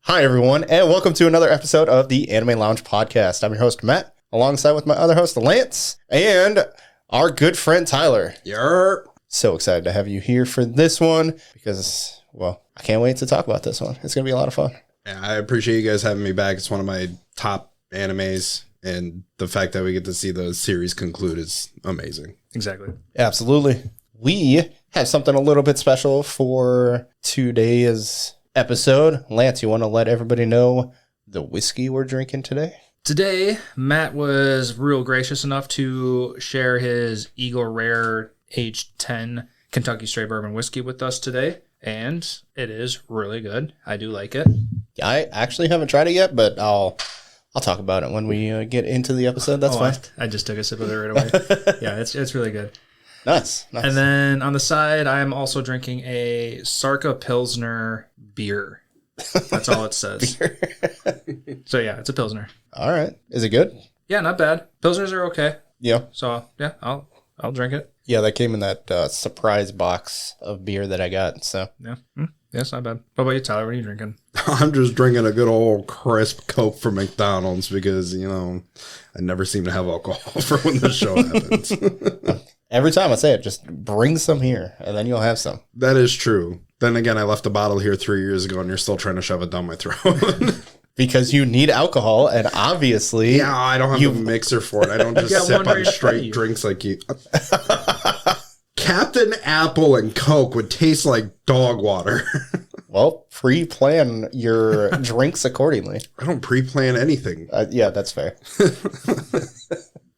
Hi, everyone, and welcome to another episode of the Anime Lounge podcast. I'm your host, Matt, alongside with my other host, Lance, and our good friend, Tyler. Yerp. So excited to have you here for this one because, well, I can't wait to talk about this one. It's going to be a lot of fun. Yeah, I appreciate you guys having me back. It's one of my top animes, and the fact that we get to see the series conclude is amazing. Exactly. Absolutely. We have something a little bit special for today's episode. Lance, you want to let everybody know the whiskey we're drinking today? Today, Matt was real gracious enough to share his Eagle Rare Aged 10 Kentucky Straight Bourbon whiskey with us today, and it is really good. I do like it. I actually haven't tried it yet, but I'll talk about it when we get into the episode. That's fine. I just took a sip of it right away. Yeah, it's really good. Nice. And then on the side, I'm also drinking a Sarka Pilsner beer. That's all it says. So yeah, it's a Pilsner. All right. Is it good? Yeah, not bad. Pilsners are okay. Yeah. So yeah, I'll drink it. Yeah, that came in that surprise box of beer that I got. So Yeah. Yeah, it's not bad. What about you, Tyler? What are you drinking? I'm just drinking a good old crisp Coke from McDonald's because, I never seem to have alcohol for when the show happens. every time I say it, just bring some here and then you'll have some. That is true. Then again, I left a bottle here 3 years ago and you're still trying to shove it down my throat. Because you need alcohol, and obviously... Yeah, I don't have a mixer for it. I don't just sip on straight drinks like you. Captain Apple and Coke would taste like dog water. Well, pre-plan your drinks accordingly. I don't pre-plan anything. Yeah, that's fair.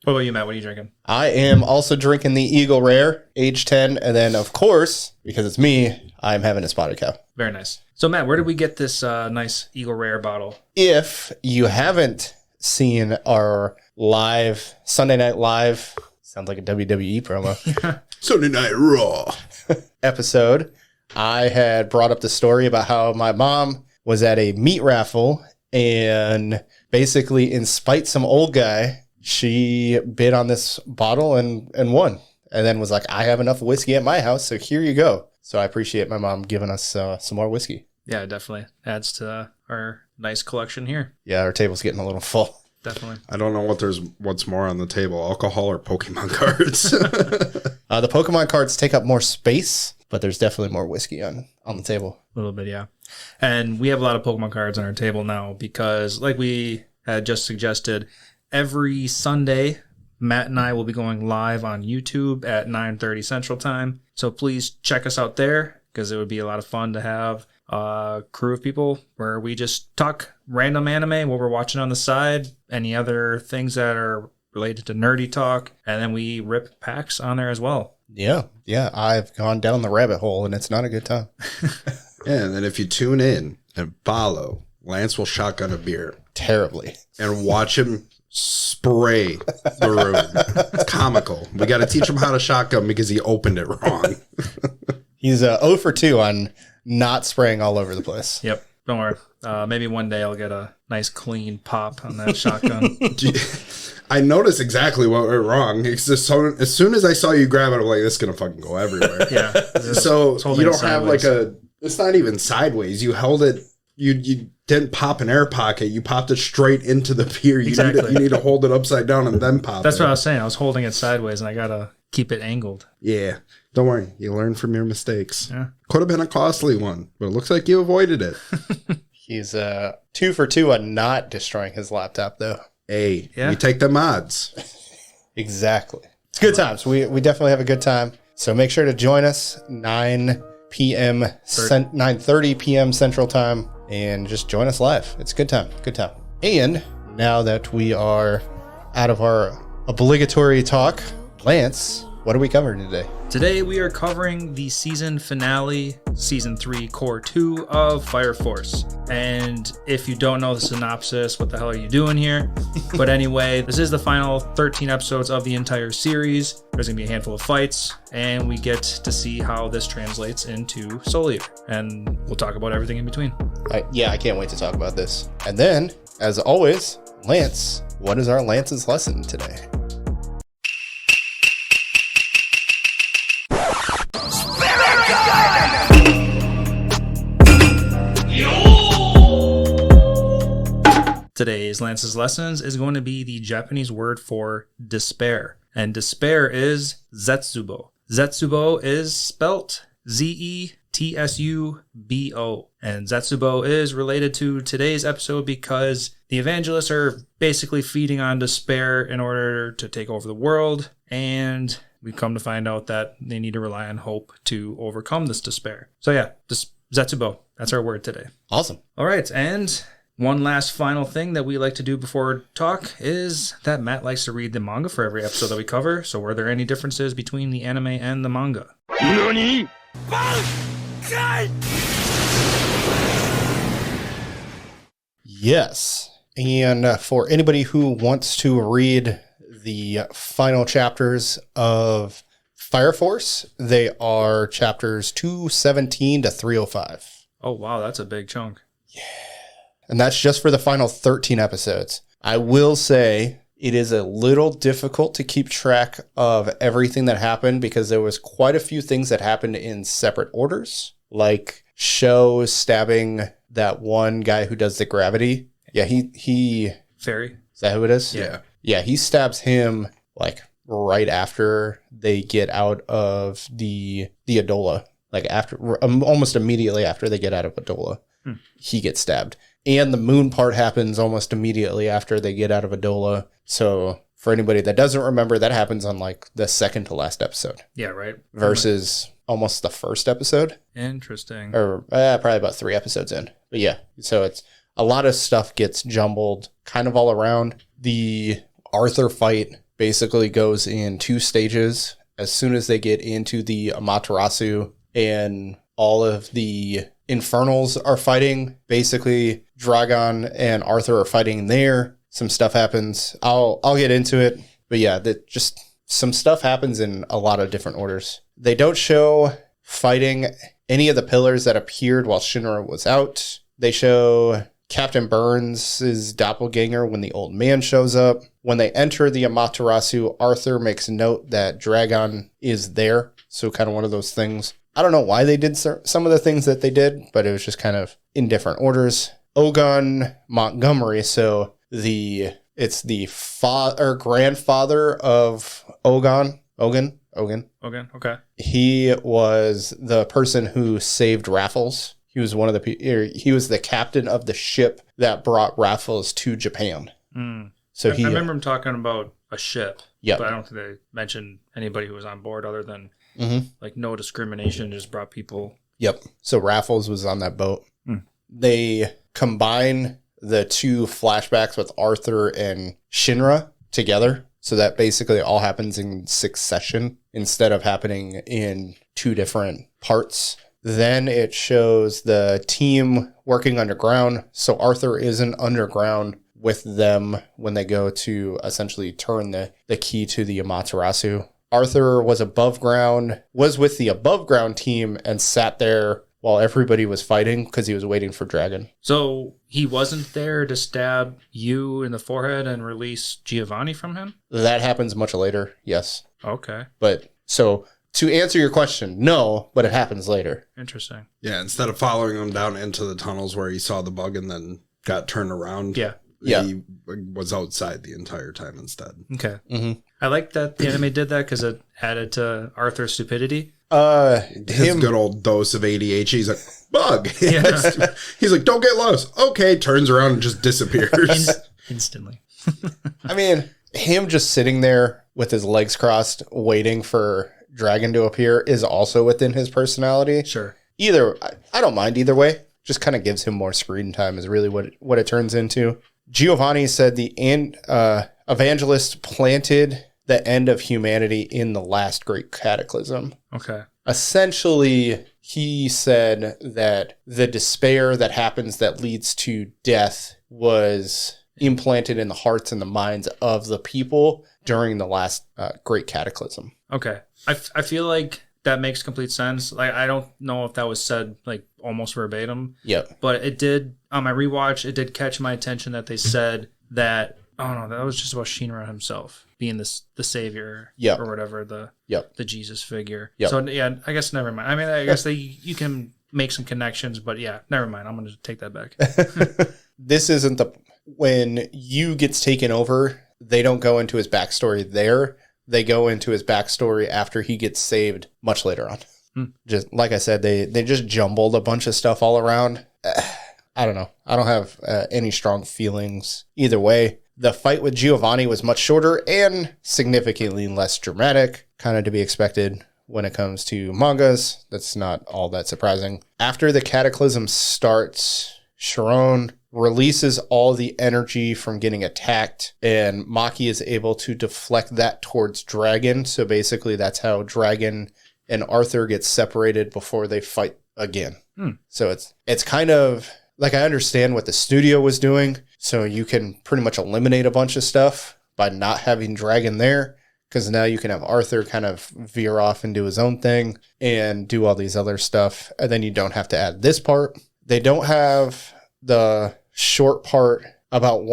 What about you, Matt? What are you drinking? I am also drinking the Eagle Rare, age 10, and then, of course, because it's me, I'm having a Spotted Cow. Very nice. So, Matt, where did we get this nice Eagle Rare bottle? If you haven't seen our live, Sunday Night Live, sounds like a WWE promo, Sunday Night Raw episode, I had brought up the story about how my mom was at a meat raffle and basically, in spite some old guy, she bid on this bottle and won. And then was like, I have enough whiskey at my house, so here you go. So I appreciate my mom giving us some more whiskey. Yeah, it definitely adds to our nice collection here. Yeah, our table's getting a little full. Definitely. I don't know what's more on the table, alcohol or Pokemon cards. The Pokemon cards take up more space, but there's definitely more whiskey on the table. A little bit, yeah. And we have a lot of Pokemon cards on our table now because, like we had just suggested, every Sunday, Matt and I will be going live on YouTube at 9:30 Central Time. So please check us out there because it would be a lot of fun to have a crew of people where we just talk random anime, what we're watching on the side, any other things that are related to nerdy talk, and then we rip packs on there as well. Yeah, I've gone down the rabbit hole and it's not a good time. Yeah, and then if you tune in and follow, Lance will shotgun a beer. Terribly. And watch him spray the room. It's comical. We got to teach him how to shotgun because he opened it wrong. He's 0 for 2 on not spraying all over the place. Yep. Don't worry. Maybe one day I'll get a nice clean pop on that shotgun. I noticed exactly what went wrong. It's just as soon as I saw you grab it, I'm like, this is going to fucking go everywhere. Yeah. So you don't have like it's not even sideways. You held it. You didn't pop an air pocket. You popped it straight into the beer. You need to hold it upside down and then pop it. That's what I was saying. I was holding it sideways and I got to keep it angled. Yeah. Don't worry. You learn from your mistakes. Yeah. Could have been a costly one, but it looks like you avoided it. He's 2 for 2 on not destroying his laptop, though. Hey, we take the mods. Exactly. It's good times. We definitely have a good time. So make sure to join us 9 p.m. 9:30 p.m. Central Time and just join us live. It's a good time. Good time. And now that we are out of our obligatory talk, Lance, what are we covering today? Today we are covering the season finale, Season 3, Core 2 of Fire Force. And if you don't know the synopsis, what the hell are you doing here? But anyway, this is the final 13 episodes of the entire series. There's going to be a handful of fights, and we get to see how this translates into Soul Eater. And we'll talk about everything in between. I can't wait to talk about this. And then, as always, Lance, what is our Lance's lesson today? Today's Lance's Lessons is going to be the Japanese word for despair. And despair is zetsubo. Zetsubo is spelt Zetsubo. And zetsubo is related to today's episode because the evangelists are basically feeding on despair in order to take over the world. And we've come to find out that they need to rely on hope to overcome this despair. So yeah, zetsubo. That's our word today. Awesome. All right. And one last final thing that we like to do before talk is that Matt likes to read the manga for every episode that we cover. So were there any differences between the anime and the manga? NANI? Yes. And for anybody who wants to read the final chapters of Fire Force, they are chapters 217 to 305. Oh, wow. That's a big chunk. Yeah. And that's just for the final 13 episodes. I will say it is a little difficult to keep track of everything that happened because there was quite a few things that happened in separate orders, like Sho stabbing that one guy who does the gravity. Yeah, he Fairy. Is that who it is? Yeah. Yeah, he stabs him like right after they get out of the Adola. Like after, almost immediately after they get out of Adola, he gets stabbed. And the moon part happens almost immediately after they get out of Adola. So for anybody that doesn't remember, that happens on like the second to last episode. Yeah, right. Versus almost the first episode. Interesting. Or probably about 3 episodes in. But yeah, so it's a lot of stuff gets jumbled kind of all around. The Arthur fight basically goes in 2 stages. As soon as they get into the Amaterasu and all of the Infernals are fighting, basically Dragon and Arthur are fighting there. Some stuff happens. I'll get into it. But yeah, that just some stuff happens in a lot of different orders. They don't show fighting any of the pillars that appeared while Shinra was out. They show Captain Burns' doppelganger when the old man shows up. When they enter the Amaterasu, Arthur makes note that Dragon is there. So kind of one of those things. I don't know why they did some of the things that they did, but it was just kind of in different orders. Ogun Montgomery, so it's the grandfather of Ogun, okay. He was the person who saved Raffles. He was he was the captain of the ship that brought Raffles to Japan. So I remember him talking about a ship. Yeah, but I don't think they mentioned anybody who was on board other than like no discrimination, just brought people. Yep. So Raffles was on that boat. They combine the 2 flashbacks with Arthur and Shinra together. So that basically all happens in succession instead of happening in 2 different parts. Then it shows the team working underground. So Arthur isn't underground with them when they go to essentially turn the key to the Amaterasu. Arthur was with the above ground team and sat there while everybody was fighting because he was waiting for Dragon. So he wasn't there to stab you in the forehead and release Giovanni from him? That happens much later, yes. Okay. But so to answer your question, no, but it happens later. Interesting. Yeah, instead of following him down into the tunnels where he saw the bug and then got turned around. Yeah. He was outside the entire time instead. Okay. I like that the anime did that because it added to Arthur's stupidity. His good old dose of ADHD. He's like, bug. Yeah. He's like, don't get lost. Okay, turns around and just disappears. Instantly. I mean, him just sitting there with his legs crossed, waiting for Dragon to appear is also within his personality. Sure. I don't mind either way. Just kind of gives him more screen time is really what it turns into. Giovanni said the evangelist planted the end of humanity in the last great cataclysm. Okay. Essentially, he said that the despair that happens that leads to death was implanted in the hearts and the minds of the people during the last great cataclysm. Okay. I feel like that makes complete sense. Like, I don't know if that was said like almost verbatim. Yep. But it did, on my rewatch, it did catch my attention that they said that, oh no, that was just about Shinra himself being the savior. Yep. Or whatever, the Jesus figure. Yep. So yeah, I guess never mind. I mean, I guess you can make some connections, but yeah, never mind. I'm going to take that back. This isn't when Yu gets taken over, they don't go into his backstory there. They go into his backstory after he gets saved much later on. Just like I said, they just jumbled a bunch of stuff all around. I don't know. I don't have any strong feelings either way. The fight with Giovanni was much shorter and significantly less dramatic, kind of to be expected when it comes to mangas. That's not all that surprising. After the cataclysm starts, Chiron releases all the energy from getting attacked, and Maki is able to deflect that towards Dragon. So basically that's how Dragon and Arthur get separated before they fight again. So it's kind of like, I understand what the studio was doing, so you can pretty much eliminate a bunch of stuff by not having Dragon there, because now you can have Arthur kind of veer off and do his own thing and do all these other stuff, and then you don't have to add this part. They don't have the short part about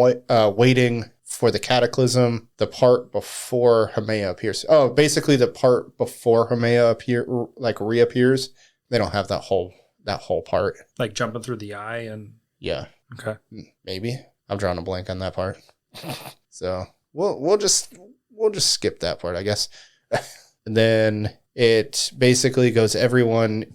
waiting for the cataclysm, the part before Hamea appears. Oh, basically the part before Hamea reappears. They don't have that whole part. Like jumping through the eye and... Yeah. Okay. Maybe. I'm drawing a blank on that part. So we'll just skip that part, I guess. And then it basically goes everyone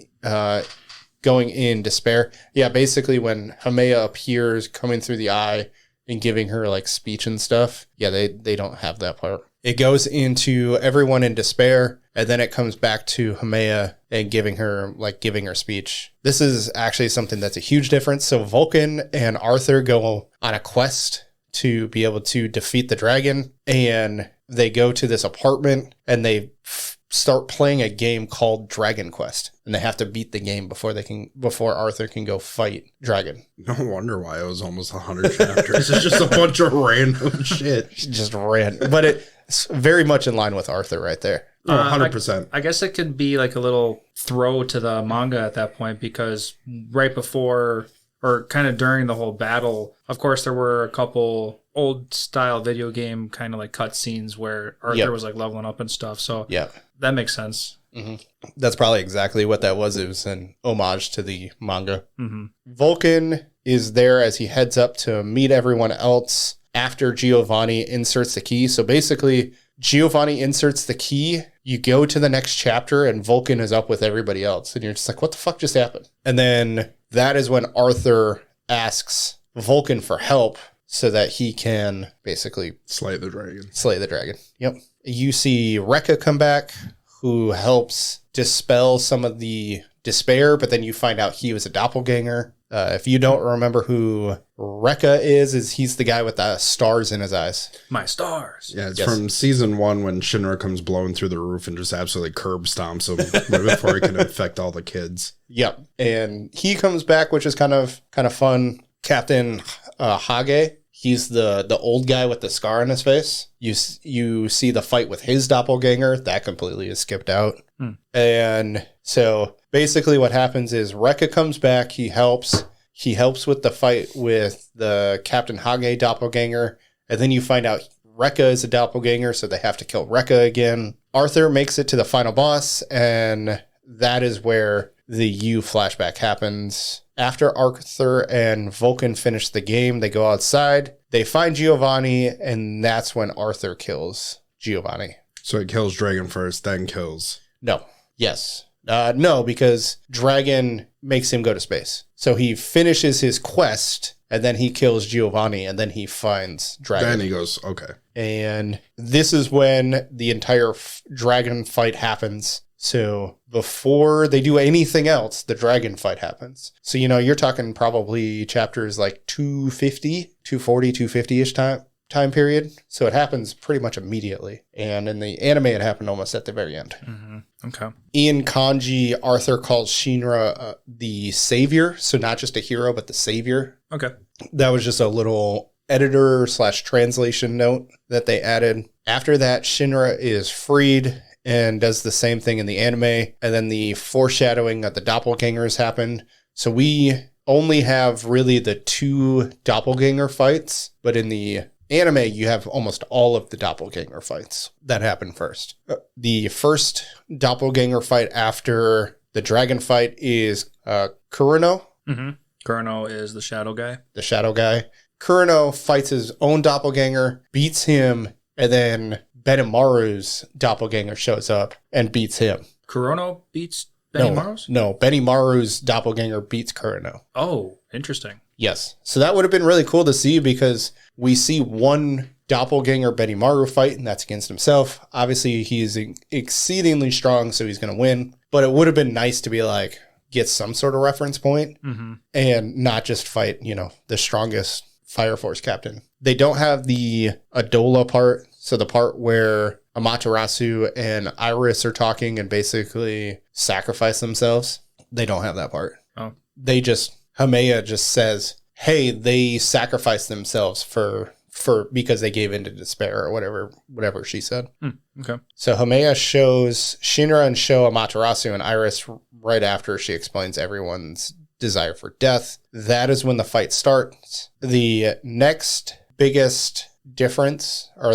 going in despair. Yeah, basically when Hamea appears coming through the eye and giving her like speech and stuff. Yeah, they don't have that part. It goes into everyone in despair, and then it comes back to Hamea and giving her speech. This is actually something that's a huge difference. So Vulcan and Arthur go on a quest to be able to defeat the dragon, and they go to this apartment and they start playing a game called Dragon Quest, and they have to beat the game before Arthur can go fight Dragon. No wonder why it was almost 100 chapters. It's just a bunch of random shit. Just random, but it's very much in line with Arthur right there. 100%. I guess it could be like a little throw to the manga at that point, because right before or kind of during the whole battle, of course, there were a couple old style video game kind of like cutscenes where Arthur was like leveling up and stuff. So that makes sense. Mm-hmm. That's probably exactly what that was. It was an homage to the manga. Mm-hmm. Vulcan is there as he heads up to meet everyone else after Giovanni inserts the key. So basically, Giovanni inserts the key, you go to the next chapter, and Vulcan is up with everybody else. And you're just like, what the fuck just happened? And then that is when Arthur asks Vulcan for help so that he can basically slay the dragon. Yep. You see Rekka come back, who helps dispel some of the despair, but then you find out he was a doppelganger. If you don't remember who Rekka is he's the guy with the stars in his eyes. My stars. Yeah, it's from season 1 when Shinra comes blowing through the roof and just absolutely curb stomps him before he can infect all the kids. Yep. And he comes back, which is kind of fun. Captain Hage. He's the old guy with the scar on his face. You see the fight with his doppelganger. That completely is skipped out. And so basically what happens is Rekka comes back. He helps with the fight with the Captain Hage doppelganger. And then you find out Rekka is a doppelganger, so they have to kill Rekka again. Arthur makes it to the final boss, and that is where the Yu flashback happens. After Arthur and Vulcan finish the game, they go outside. They find Giovanni, and that's when Arthur kills Giovanni. So he kills Dragon first, then kills... No. Yes. No, because Dragon makes him go to space. So he finishes his quest, and then he kills Giovanni, and then he finds Dragon. Then he goes, okay. And this is when the entire dragon fight happens. So before they do anything else, the dragon fight happens. So, you're talking probably chapters like 250, 240, 250-ish time period. So it happens pretty much immediately. And in the anime, it happened almost at the very end. Mm-hmm. Okay. In kanji, Arthur calls Shinra the savior. So not just a hero, but the savior. Okay. That was just a little editor/translation note that they added. After that, Shinra is freed and does the same thing in the anime. And then the foreshadowing of the doppelgangers happened. So we only have really the 2 doppelganger fights, but in the anime, you have almost all of the doppelganger fights that happen first. The first doppelganger fight after the dragon fight is Kurano. Mm-hmm. Kurano is the shadow guy. The shadow guy. Kureno fights his own doppelganger, beats him, and then Benimaru's doppelganger shows up and beats him. Kureno beats Benimaru's? No, Benimaru's doppelganger beats Kureno. Oh, interesting. Yes. So that would have been really cool to see because we see one doppelganger Benimaru fight, and that's against himself. Obviously, he's exceedingly strong, so he's going to win. But it would have been nice to be like, get some sort of reference point and not just fight, the strongest Fire Force captain. They don't have the Adola part. So the part where Amaterasu and Iris are talking and basically sacrifice themselves, they don't have that part. Oh. Hameya just says, hey, they sacrificed themselves because they gave in to despair or whatever she said. Okay. So Hameya shows Shinra and show Amaterasu and Iris right after she explains everyone's desire for death. That is when the fight starts. The next biggest difference, or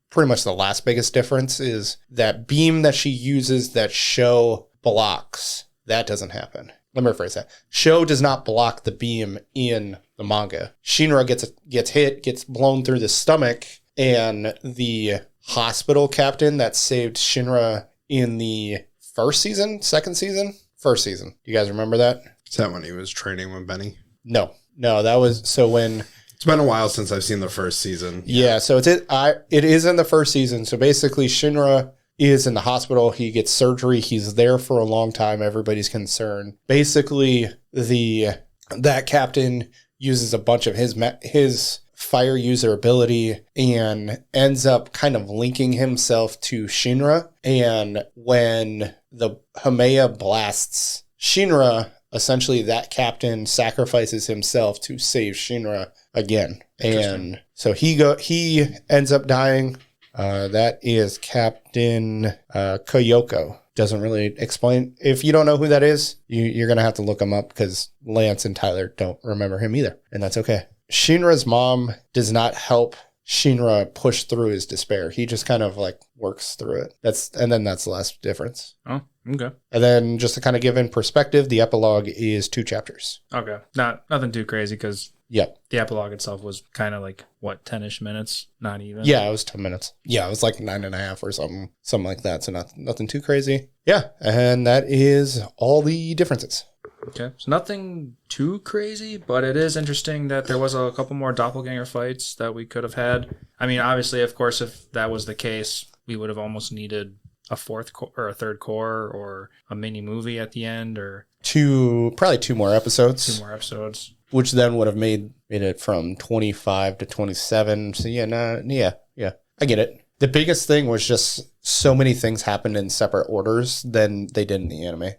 pretty much the last biggest difference, is that beam that she uses that Sho blocks. That doesn't happen. Let me rephrase that. Sho does not block the beam in the manga. Shinra gets hit, gets blown through the stomach, and the hospital captain that saved Shinra in the first season. Do you guys remember that? Is that when he was training with Benny? No, that was so when... It's been a while since I've seen the first season. Yeah, so it is in the first season. So basically, Shinra is in the hospital. He gets surgery. He's there for a long time. Everybody's concerned. Basically, that captain uses a bunch of his fire user ability and ends up kind of linking himself to Shinra. And when the Hameya blasts Shinra, essentially that captain sacrifices himself to save Shinra again. And so he ends up dying. That is Captain Koyoko. Doesn't really explain. If you don't know who that is, you're going to have to look him up because Lance and Tyler don't remember him either. And that's okay. Shinra's mom does not help Shinra push through his despair. He just kind of like works through it. That's the last difference. Oh, okay. And then just to kind of give in perspective, the epilogue is 2 chapters. Okay. Nothing too crazy because the epilogue itself was kind of like, 10-ish minutes? Not even? Yeah, it was 10 minutes. Yeah, it was like 9.5 or something like that. So nothing too crazy. Yeah, and that is all the differences. Okay, so nothing too crazy, but it is interesting that there was a couple more doppelganger fights that we could have had. I mean, obviously, of course, if that was the case, we would have almost needed a fourth or a third core or a mini movie at the end, or probably 2 more episodes. 2 more episodes, which then would have made it from 25 to 27. So yeah, I get it. The biggest thing was just so many things happened in separate orders than they did in the anime.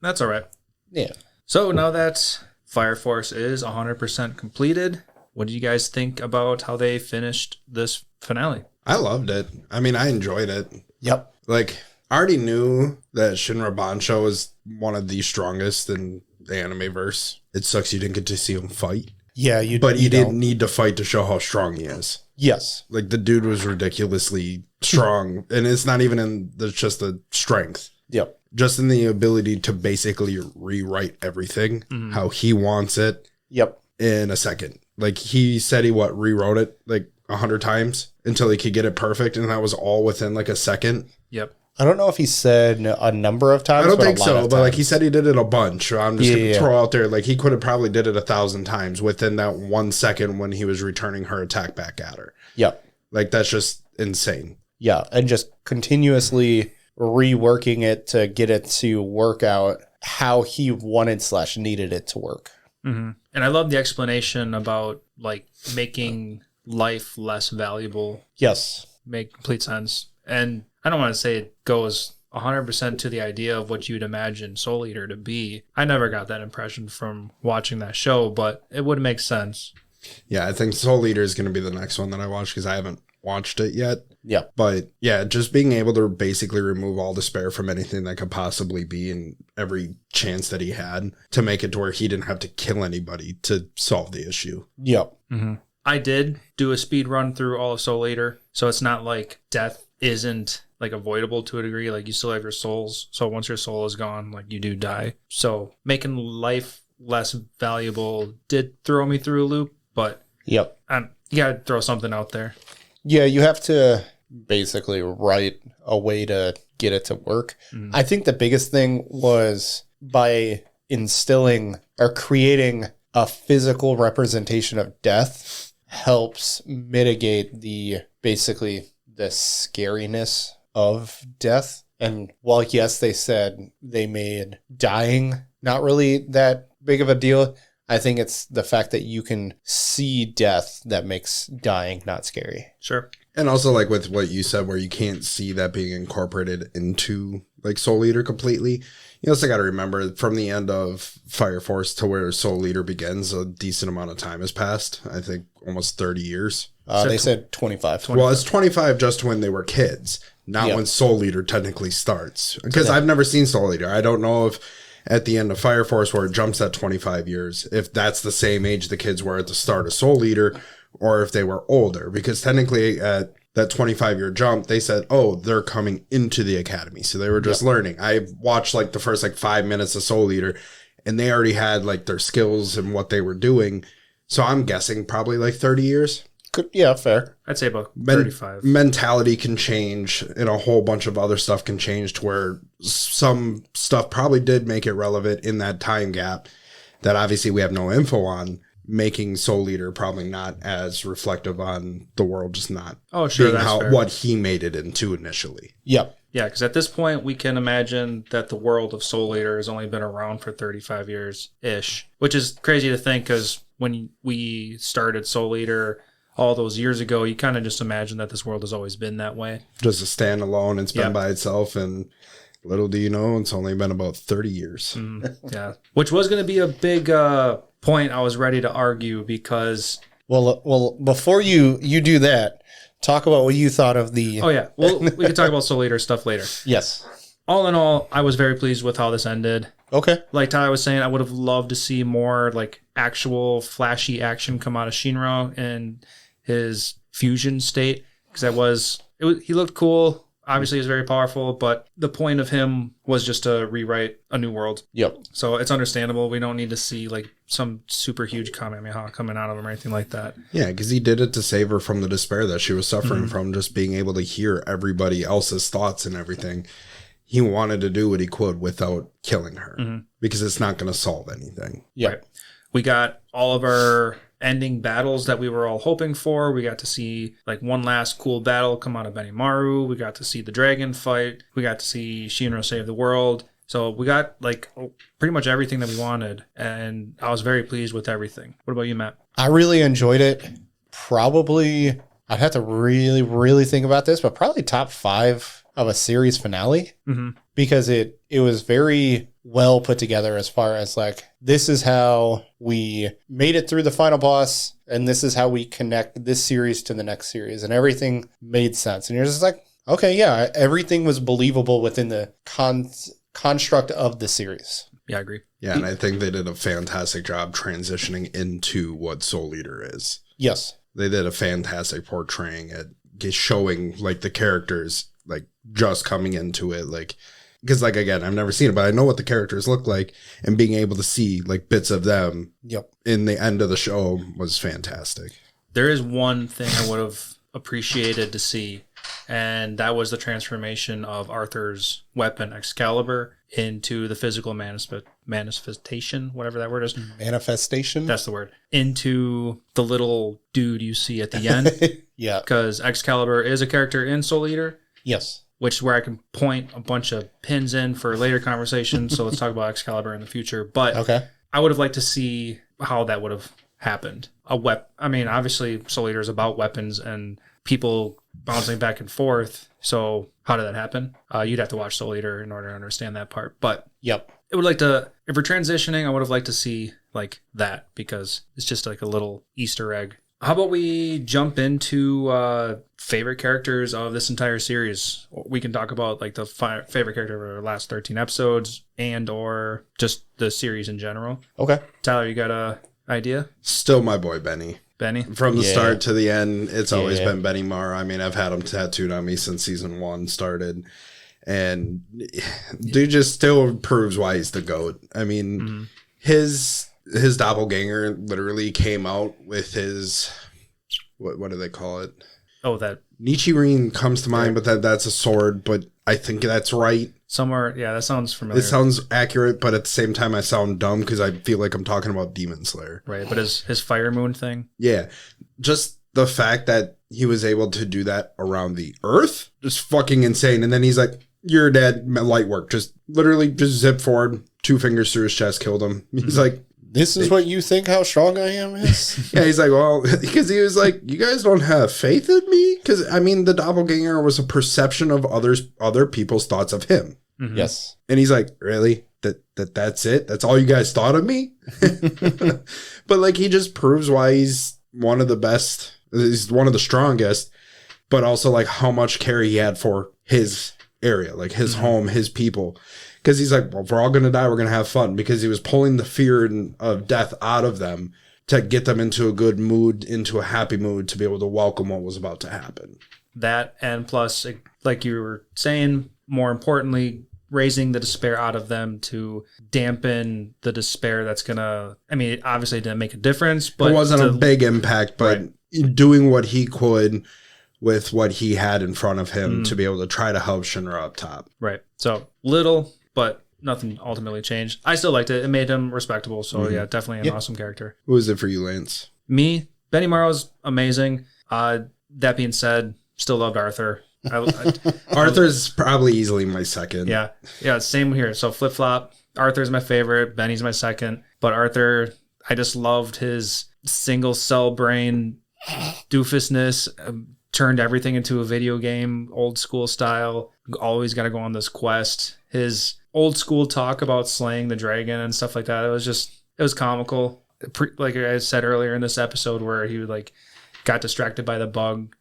That's all right. Yeah. So now that Fire Force is 100% completed, what do you guys think about how they finished this finale? I loved it. I mean, I enjoyed it. Yep. Like, I already knew that Shinra Bansho was one of the strongest in the anime verse. It sucks you didn't get to see him fight. Yeah, but you didn't need to fight to show how strong he is. Yes. Like, the dude was ridiculously strong, and it's not even in just the strength. Yep. Just in the ability to basically rewrite everything how he wants it. Yep. In a second. Like, he said he rewrote it like 100 times until he could get it perfect, and that was all within like a second. Yep. I don't know if he said a number of times. I don't think so, but like he said he did it a bunch. So I'm just gonna throw out there, like, he could have probably did it 1,000 times within that 1 second when he was returning her attack back at her. Yep. Like, that's just insane. Yeah, and just continuously reworking it to get it to work out how he wanted / needed it to work. Mm-hmm. And I love the explanation about like making life less valuable. Yes. Make complete sense. And I don't want to say it goes 100% to the idea of what you'd imagine Soul Eater to be. I never got that impression from watching that show, but it would make sense. Yeah, I think Soul Eater is going to be the next one that I watch because I haven't watched it yet. Yeah. But yeah, just being able to basically remove all despair from anything that could possibly be and every chance that he had to make it to where he didn't have to kill anybody to solve the issue. Yep. Mm-hmm. I did do a speed run through all of Soul Eater, so it's not like death isn't like avoidable to a degree. Like, you still have your souls, so once your soul is gone, like, you do die. So making life less valuable did throw me through a loop, but Yep. You got to throw something out there. Yeah, you have to basically write a way to get it to work. I think the biggest thing was by instilling or creating a physical representation of death helps mitigate the scariness of death. And while, yes, they said they made dying not really that big of a deal, I think it's the fact that you can see death that makes dying not scary. Sure. And also, like with what you said, where you can't see that being incorporated into like Soul Eater completely. You also got to remember from the end of Fire Force to where Soul Eater begins, a decent amount of time has passed. I think almost 30 years. They said 25. Well, it's 25 just when they were kids, not when Soul Eater technically starts. Because I've never seen Soul Eater. I don't know if at the end of Fire Force where it jumps at 25 years, if that's the same age the kids were at the start of Soul Eater, or if they were older. Because technically at that 25-year jump, they said, oh, they're coming into the academy. So they were just learning. I watched like the first like 5 minutes of Soul Eater, and they already had like their skills and what they were doing. So I'm guessing probably like 30 years. Yeah, fair. I'd say about 35. Mentality can change, and a whole bunch of other stuff can change to where some stuff probably did make it relevant in that time gap that obviously we have no info on, making Soul Eater probably not as reflective on the world, just not being what he made it into initially. Yep. Yeah, because at this point, we can imagine that the world of Soul Eater has only been around for 35 years-ish, which is crazy to think because when we started Soul Eater all those years ago, you kind of just imagine that this world has always been that way. Just a standalone and been by itself, and little do you know, it's only been about 30 years. Yeah, which was going to be a big point I was ready to argue because... Well, before you do that, talk about what you thought of the... Oh, yeah. Well, we can talk about Soul Eater stuff later. Yes. All in all, I was very pleased with how this ended. Okay. Like Ty was saying, I would have loved to see more like actual flashy action come out of Shinra and his fusion state, because he looked cool. Obviously, he's very powerful, but the point of him was just to rewrite a new world. Yep. So it's understandable. We don't need to see like some super huge Kamehameha coming out of him or anything like that. Yeah, because he did it to save her from the despair that she was suffering from, just being able to hear everybody else's thoughts and everything. He wanted to do what he could without killing her, because it's not going to solve anything. Yeah. Right. We got all of our ending battles that we were all hoping for. We got to see like one last cool battle come out of Benimaru. We got to see the dragon fight. We got to see Shinra save the world. So we got like pretty much everything that we wanted, and I was very pleased with everything. What about you, Matt? I really enjoyed it. Probably, I'd have to really, really think about this, but probably top 5 of a series finale, because it was very well put together as far as like, this is how we made it through the final boss, and this is how we connect this series to the next series, and everything made sense. And you're just like, okay, yeah, everything was believable within the construct of the series. Yeah, I agree. Yeah, and I think they did a fantastic job transitioning into what Soul Eater is. Yes. They did a fantastic portraying it, showing like the characters like just coming into it, like, because like, again, I've never seen it, but I know what the characters look like, and being able to see like bits of them in the end of the show was fantastic. There is one thing I would have appreciated to see, and that was the transformation of Arthur's weapon Excalibur into the physical manifestation, whatever that word is. Manifestation? That's the word. Into the little dude you see at the end. Yeah. Because Excalibur is a character in Soul Eater. Yes. Which is where I can point a bunch of pins in for later conversation. So let's talk about Excalibur in the future. But okay, I would have liked to see how that would have happened. I mean, obviously, Soul Eater is about weapons and people bouncing back and forth. So how did that happen? You'd have to watch Soul Eater in order to understand that part. But yep, it would like to, if we're transitioning, I would have liked to see like that, because it's just like a little Easter egg. How about we jump into favorite characters of this entire series? We can talk about like the favorite character of our last 13 episodes and or just the series in general. Okay. Tyler, you got a idea? Still my boy Benny. Benny? From the start to the end, it's always been Benny Mar. I mean, I've had him tattooed on me since season 1 started. And dude just still proves why he's the GOAT. I mean, his his doppelganger literally came out with his, what do they call it? Oh, that Nichirin comes to mind, but that's a sword, but I think that's right. Somewhere, yeah, that sounds familiar. It sounds accurate, but at the same time, I sound dumb because I feel like I'm talking about Demon Slayer. Right, but his Fire Moon thing? Yeah, just the fact that he was able to do that around the Earth, just fucking insane. And then he's like, "You're dead, light work." Just literally just zip forward, 2 fingers through his chest, killed him. He's like, "This is what you think how strong I am is?" Yeah, he's like, well, because he was like, "You guys don't have faith in me?" Because, I mean, the doppelganger was a perception of other people's thoughts of him. Mm-hmm. Yes. And he's like, "Really? That's it? That's all you guys thought of me?" But, like, he just proves why he's one of the best. He's one of the strongest, but also, like, how much care he had for his area, like his home, his people. Because he's like, well, if we're all going to die, we're going to have fun. Because he was pulling the fear of death out of them to get them into a good mood, into a happy mood, to be able to welcome what was about to happen. That, and plus, like you were saying, more importantly, raising the despair out of them to dampen the despair that's going to, I mean, it obviously didn't make a difference, but it wasn't a big impact, but doing what he could with what he had in front of him to be able to try to help Shinra up top. Right. So little, but nothing ultimately changed. I still liked it. It made him respectable. So yeah, definitely an awesome character. Who is it for you, Lance? Me, Benny Morrow's amazing. That being said, still loved Arthur. Arthur's probably easily my second. Yeah, same here. So flip flop. Arthur's my favorite. Benny's my second. But Arthur, I just loved his single cell brain doofusness. Turned everything into a video game, old school style. Always got to go on this quest. His old school talk about slaying the dragon and stuff like that. It was comical. Like I said earlier in this episode, where he got distracted by the bug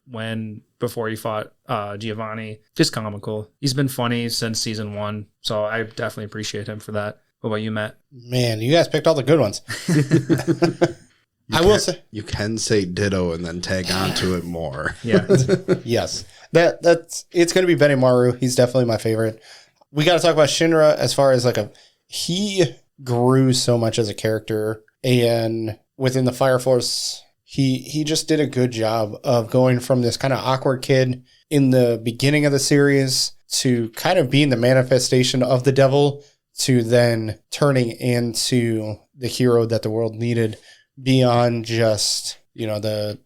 before he fought Giovanni. Just comical. He's been funny since season 1, so I definitely appreciate him for that. What about you, Matt? Man, you guys picked all the good ones. Will say you can say ditto and then tag onto it more. Yeah. Yes. That's it's going to be Benny Maru. He's definitely my favorite. We got to talk about Shinra as far as he grew so much as a character, and within the Fire Force, he just did a good job of going from this kind of awkward kid in the beginning of the series to kind of being the manifestation of the devil to then turning into the hero that the world needed. Beyond just, the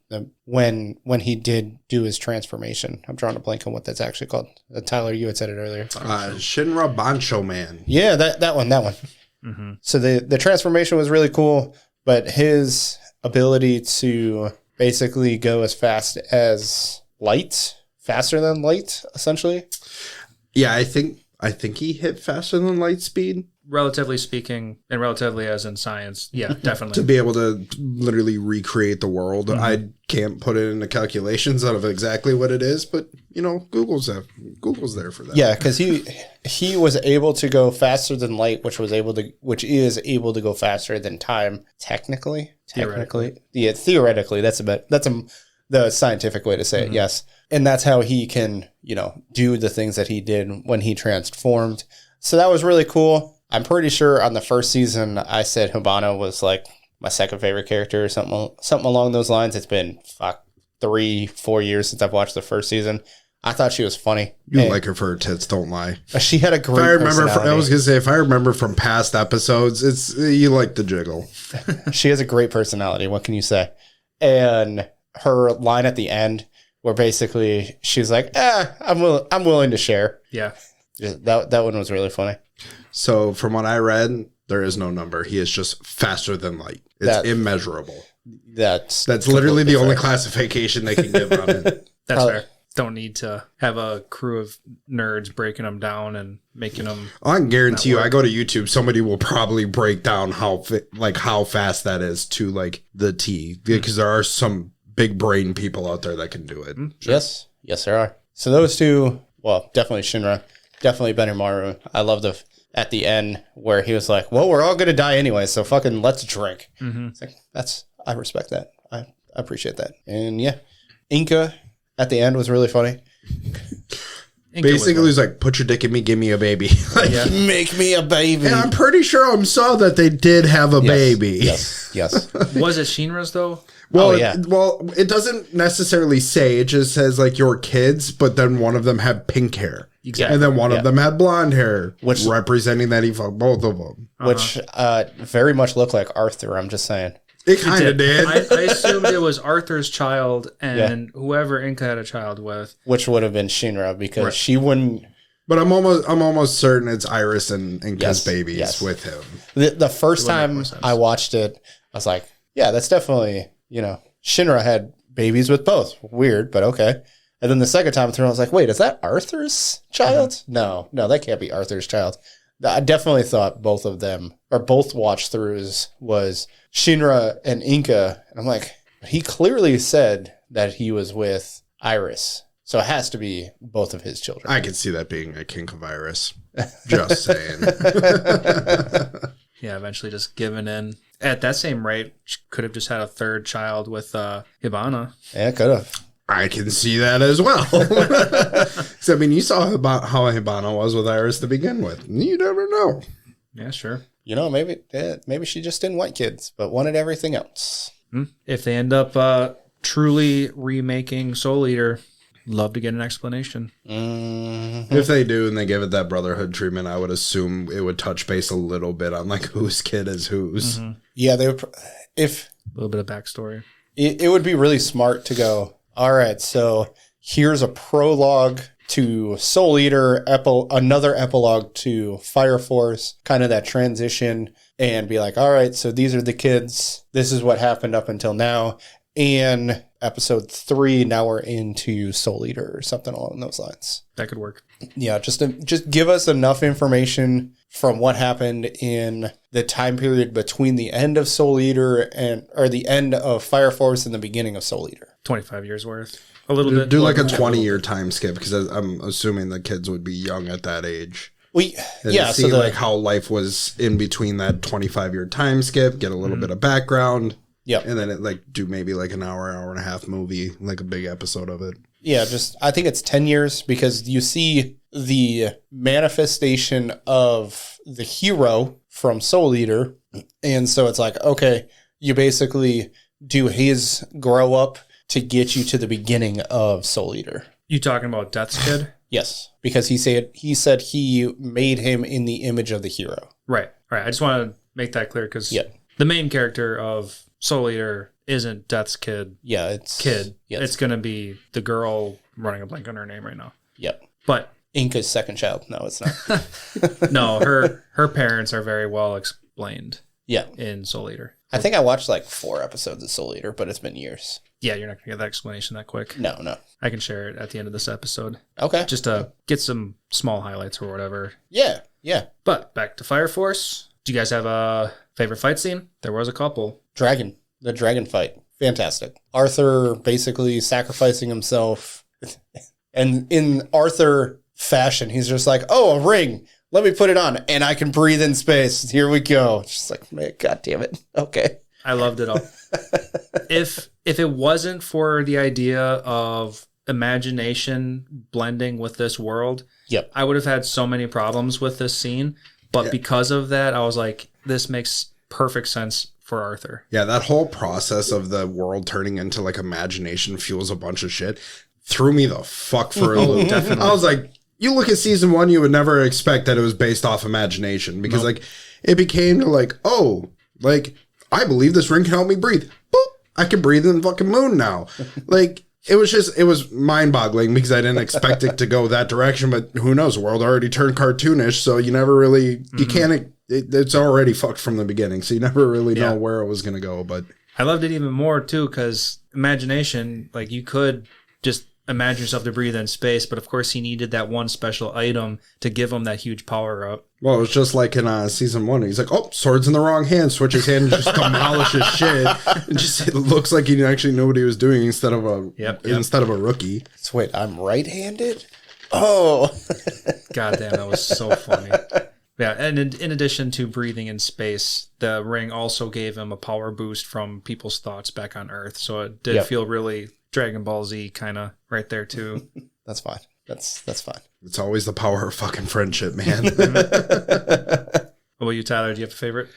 when he did do his transformation. I'm drawing a blank on what that's actually called. Tyler, you had said it earlier. Shinra Bancho Man. Yeah, that one. Mm-hmm. So the transformation was really cool, but his ability to basically go as fast as light, faster than light, essentially. Yeah, I think he hit faster than light speed. Relatively speaking, and relatively as in science, yeah, definitely. To be able to literally recreate the world. I can't put it into calculations out of exactly what it is, but Google's there for that. Yeah, because he was able to go faster than light, which is able to go faster than time. Technically, yeah, theoretically, that's the scientific way to say it. Yes, and that's how he can do the things that he did when he transformed. So that was really cool. I'm pretty sure on the first season, I said Hibana was like my second favorite character or something along those lines. It's been 3-4 years since I've watched the first season. I thought she was funny. You like her for her tits, don't lie. She had a great personality. I was going to say, if I remember from past episodes, you like the jiggle. She has a great personality. What can you say? And her line at the end where basically she's like, I'm willing to share. Yeah. That one was really funny. So from what I read, there is no number. He is just faster than light. It's immeasurable. That's literally the only classification they can give on it. That's fair. Don't need to have a crew of nerds breaking them down and making them. I can guarantee you, I go to YouTube, somebody will probably break down how fast that is to the T, because there are some big brain people out there that can do it. Sure. Yes, there are. So those two, well, definitely Shinra, definitely Benimaru. I love at the end where he was like, well, we're all going to die anyway, so fucking let's drink. Mm-hmm. It's like, I respect that. I appreciate that. And yeah, Inca at the end was really funny. Basically, he's like, put your dick in me, give me a baby. Like, make me a baby. And I'm pretty sure I saw that they did have a baby. Yes. Was it Shinra's though? Well, it doesn't necessarily say. It just says like your kids, but then one of them had pink hair. Exactly. And then one of them had blonde hair, which representing that he fucked both of them. Which very much looked like Arthur, I'm just saying. It kind of did. I assumed it was Arthur's child and whoever Inca had a child with. Which would have been Shinra, because she wouldn't... But I'm almost certain it's Iris and Inca's babies with him. The first time I watched it, I was like, yeah, that's definitely, Shinra had babies with both. Weird, but okay. And then the second time through, I was like, wait, is that Arthur's child? Mm-hmm. No, that can't be Arthur's child. I definitely thought both of them, or both watch throughs, was Shinra and Inca. And I'm like, he clearly said that he was with Iris. So it has to be both of his children. I could see that being a kink of Iris. Just saying. Yeah, eventually just giving in. At that same rate, she could have just had a third child with Hibana. Yeah, could have. I can see that as well. So, I mean, you saw about how Hibana was with Iris to begin with. You never know. Yeah, sure. Maybe she just didn't want kids, but wanted everything else. If they end up truly remaking Soul Eater, love to get an explanation. Mm-hmm. If they do and they give it that brotherhood treatment, I would assume it would touch base a little bit on like whose kid is whose. Mm-hmm. Yeah, they would. If a little bit of backstory, it would be really smart to go, all right, so here's a prologue to Soul Eater, another epilogue to Fire Force, kind of that transition, and be like, all right, so these are the kids. This is what happened up until now. And episode 3, now we're into Soul Eater or something along those lines. That could work. Yeah, just give us enough information from what happened in the time period between the end of Soul Eater or the end of Fire Force and the beginning of Soul Eater. 25 years worth. A little bit. Do like a 20-year time skip, because I'm assuming the kids would be young at that age. See like how life was in between that 25-year time skip, get a little bit of background. Yep. And then it do maybe like an hour and a half movie, like a big episode of it. Yeah, I think it's 10 years, because you see the manifestation of the hero from Soul Eater. And so it's like, okay, you basically do his grow up to get you to the beginning of Soul Eater. You talking about Death's kid? Yes, because he said he made him in the image of the hero. Right. I just want to make that clear, because the main character of Soul Eater isn't Death's kid. Yeah, it's kid. Yes. It's going to be the girl, running a blank on her name right now. Yep. But Inca's second child. No, it's not. No, her parents are very well explained. Yeah. In Soul Eater. I think I watched like 4 episodes of Soul Eater, but it's been years. Yeah, you're not going to get that explanation that quick. No. I can share it at the end of this episode. Okay. Just to get some small highlights or whatever. Yeah. But back to Fire Force. Do you guys have a favorite fight scene? There was a couple. The dragon fight. Fantastic. Arthur basically sacrificing himself. And in Arthur fashion, he's just like, oh, a ring. Let me put it on, and I can breathe in space. Here we go. It's just like, man, God damn it. Okay. I loved it all. If it wasn't for the idea of imagination blending with this world, I would have had so many problems with this scene. But because of that, I was like, this makes perfect sense for Arthur. Yeah, that whole process of the world turning into like imagination fuels a bunch of shit threw me the fuck for a loop. Definitely. I was like, you look at season 1, you would never expect that it was based off imagination, because like it became like, oh, like I believe this ring can help me breathe. Boop, I can breathe in the fucking moon now. Like it was mind boggling, because I didn't expect it to go that direction, but who knows? The world already turned cartoonish, so you never really, you can't, it's already fucked from the beginning, so you never really know where it was going to go. But I loved it even more too, because imagination, like you could just imagine yourself to breathe in space, but of course he needed that one special item to give him that huge power up. Well, it was just like in season 1. He's like, oh, sword's in the wrong hand. Switch his hand and just demolishes shit. It looks like he actually knew what he was doing instead of a rookie. So wait, I'm right-handed? Oh. God damn, that was so funny. Yeah, and in addition to breathing in space, the ring also gave him a power boost from people's thoughts back on Earth. So it did feel really Dragon Ball Z kind of right there too. That's fine. That's fine. It's always the power of fucking friendship, man. What about you, Tyler? Do you have a favorite?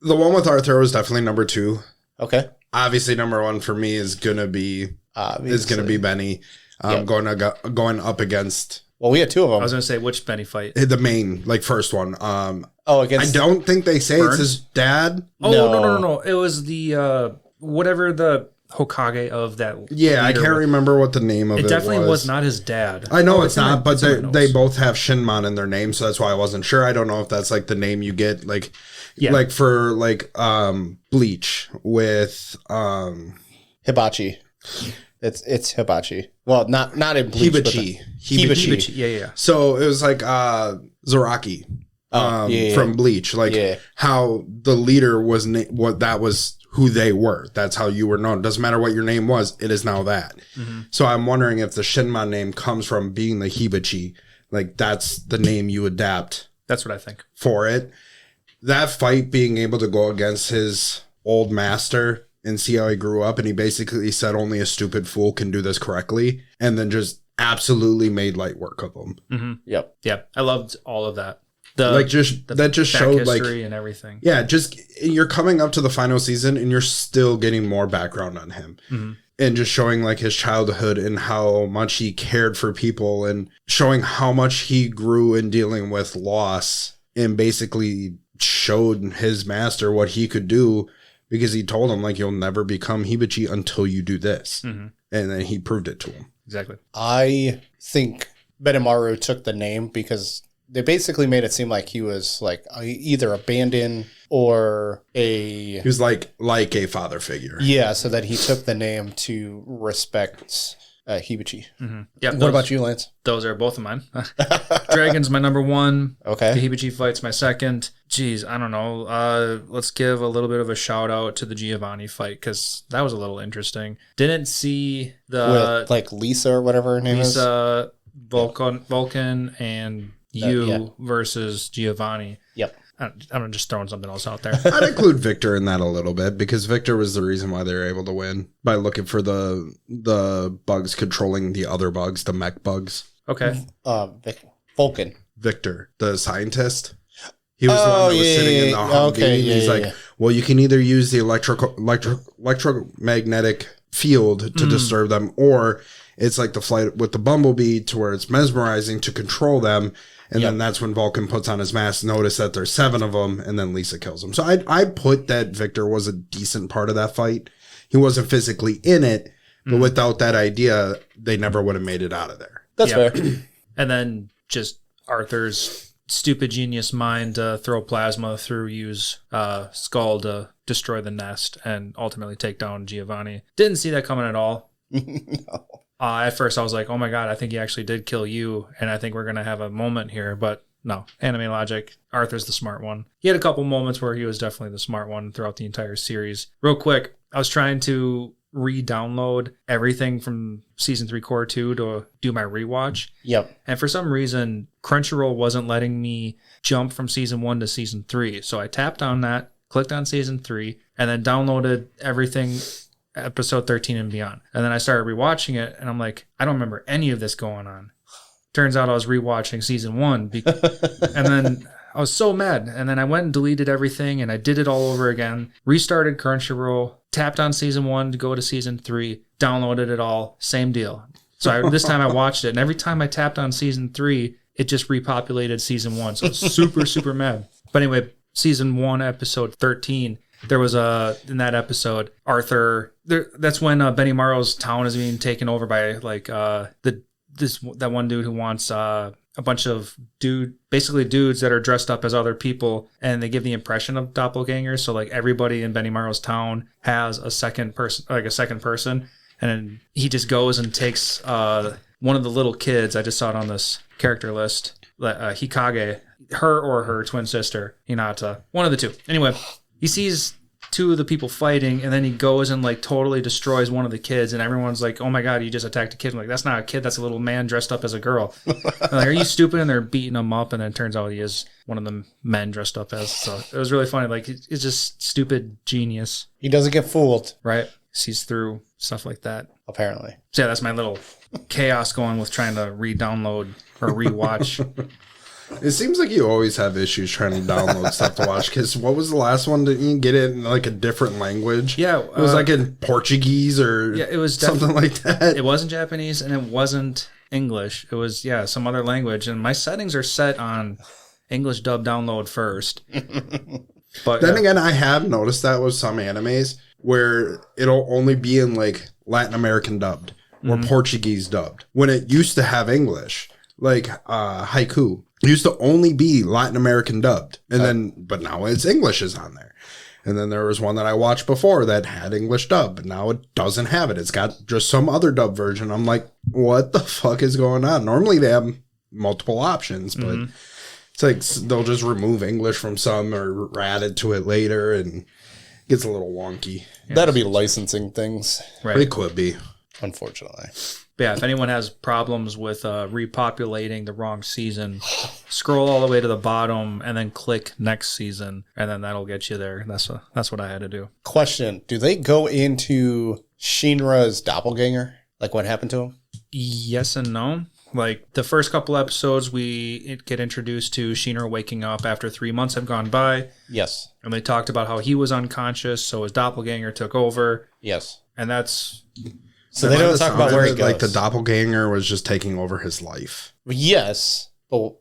The one with Arthur was definitely number 2. Okay. Obviously, number 1 for me is gonna be Benny. Going up against. Well, we had 2 of them. I was gonna say which Benny fight. The main, like, first one. Against. I don't think they say Burns? it's his dad. Oh no! It was the whatever the Hokage of that. Yeah, I can't remember what the name of it was. It definitely was not his dad. I know it's not, but they both have Shinmon in their name, so that's why I wasn't sure. I don't know if that's like the name you get, like for like Bleach with Hibachi. It's Hibachi. Well, not in Bleach. Hibachi. Yeah. So it was like Zaraki from Bleach, like how the leader was what that was who they were. That's how you were known. Doesn't matter what your name was, it is now that. Mm-hmm. So I'm wondering if the Shinmon name comes from being the Hibachi, like that's the name you adapt. That's what I think for it. That fight, being able to go against his old master and see how he grew up, and he basically said only a stupid fool can do this correctly, and then just absolutely made light work of him. Mm-hmm. Yep. Yeah, I loved all of that. That just showed like history and everything. Yeah, just you're coming up to the final season and you're still getting more background on him. Mm-hmm. And just showing like his childhood and how much he cared for people, and showing how much he grew in dealing with loss, and basically showed his master what he could do, because he told him like, you'll never become Hibachi until you do this. Mm-hmm. And then he proved it to him. Exactly. I think Benimaru took the name because they basically made it seem like he was like either abandoned or he was like a father figure. Yeah, so that he took the name to respect Hibachi. Mm-hmm. Yeah. What about you, Lance? Those are both of mine. Dragon's my number 1. Okay. The Hibachi fight's my second. Jeez, I don't know. Let's give a little bit of a shout out to the Giovanni fight, because that was a little interesting. Didn't see with like Lisa or whatever her name is. Lisa, Vulcan, and versus Giovanni. Yep. I'm just throwing something else out there. I'd include Victor in that a little bit, because Victor was the reason why they were able to win, by looking for the bugs controlling the other bugs, the mech bugs. Okay. Vulcan. Victor, the scientist. He was the one that was sitting in the Humvee. He's like, well, you can either use the electromagnetic field to disturb them, or it's like the flight with the bumblebee to where it's mesmerizing to control them. And then that's when Vulcan puts on his mask, notice that there's 7 of them, and then Lisa kills him. So I put that Victor was a decent part of that fight. He wasn't physically in it, but without that idea, they never would have made it out of there. That's fair. And then just Arthur's stupid genius mind to throw plasma through Yu's skull to destroy the nest and ultimately take down Giovanni. Didn't see that coming at all. No. At first, I was like, oh my God, I think he actually did kill you, and I think we're going to have a moment here. But no, anime logic, Arthur's the smart one. He had a couple moments where he was definitely the smart one throughout the entire series. Real quick, I was trying to re-download everything from Season 3 Core 2 to do my rewatch. Yep. And for some reason, Crunchyroll wasn't letting me jump from Season 1 to Season 3. So I tapped on that, clicked on Season 3, and then downloaded everything episode 13 and beyond. And then I started rewatching it, and I'm like, I don't remember any of this going on. Turns out I was rewatching Season 1, and then I was so mad. And then I went and deleted everything, and I did it all over again. Restarted Crunchyroll, tapped on Season 1 to go to Season 3, downloaded it all, same deal. So this time I watched it, and every time I tapped on Season 3, it just repopulated Season 1. So I was super, super mad. But anyway, Season 1, Episode 13, there was in that episode, Arthur. That's when Benimaru's town is being taken over by like that one dude who wants a bunch of dudes that are dressed up as other people, and they give the impression of doppelgangers. So like everybody in Benimaru's town has a second person, and then he just goes and takes one of the little kids. I just saw it on this character list, Hikage, her or her twin sister, Hinata, one of the two. Anyway. He sees 2 of the people fighting, and then he goes and like totally destroys one of the kids, and everyone's like, oh my God, you just attacked a kid. I'm like, that's not a kid, that's a little man dressed up as a girl. I'm like, are you stupid? And they're beating him up, and then it turns out he is one of the men dressed up as. So it was really funny. Like, it's just stupid genius. He doesn't get fooled. Right? Sees through stuff like that. Apparently. So yeah, that's my little chaos going with trying to re-download or re-watch. It seems like you always have issues trying to download stuff to watch. Because what was the last one? Didn't you get it in like a different language? Yeah. It was like in Portuguese or it was something like that. It wasn't Japanese and it wasn't English. It was, some other language. And my settings are set on English dub download first. But then again, I have noticed that with some animes where it'll only be in like Latin American dubbed or Portuguese dubbed when it used to have English. Like Haiku used to only be Latin American dubbed, and but now it's English is on there. And then there was one that I watched before that had English dub, but now it doesn't have it. It's got just some other dub version. I'm like, what the fuck is going on? Normally they have multiple options, but it's like they'll just remove English from some or add it to it later, and it gets a little wonky. That'll be licensing things. right. It could be. Unfortunately. But yeah, if anyone has problems with repopulating the wrong season, scroll all the way to the bottom and then click next season, and then that'll get you there. That's what I had to do. Question: do they go into Shinra's doppelganger? Like what happened to him? Yes and no. Like the first couple episodes, we get introduced to Shinra waking up after 3 months have gone by. Yes. And they talked about how he was unconscious, so his doppelganger took over. Yes. And that's... So they don't talk about where he goes. Like the doppelganger was just taking over his life. Yes. But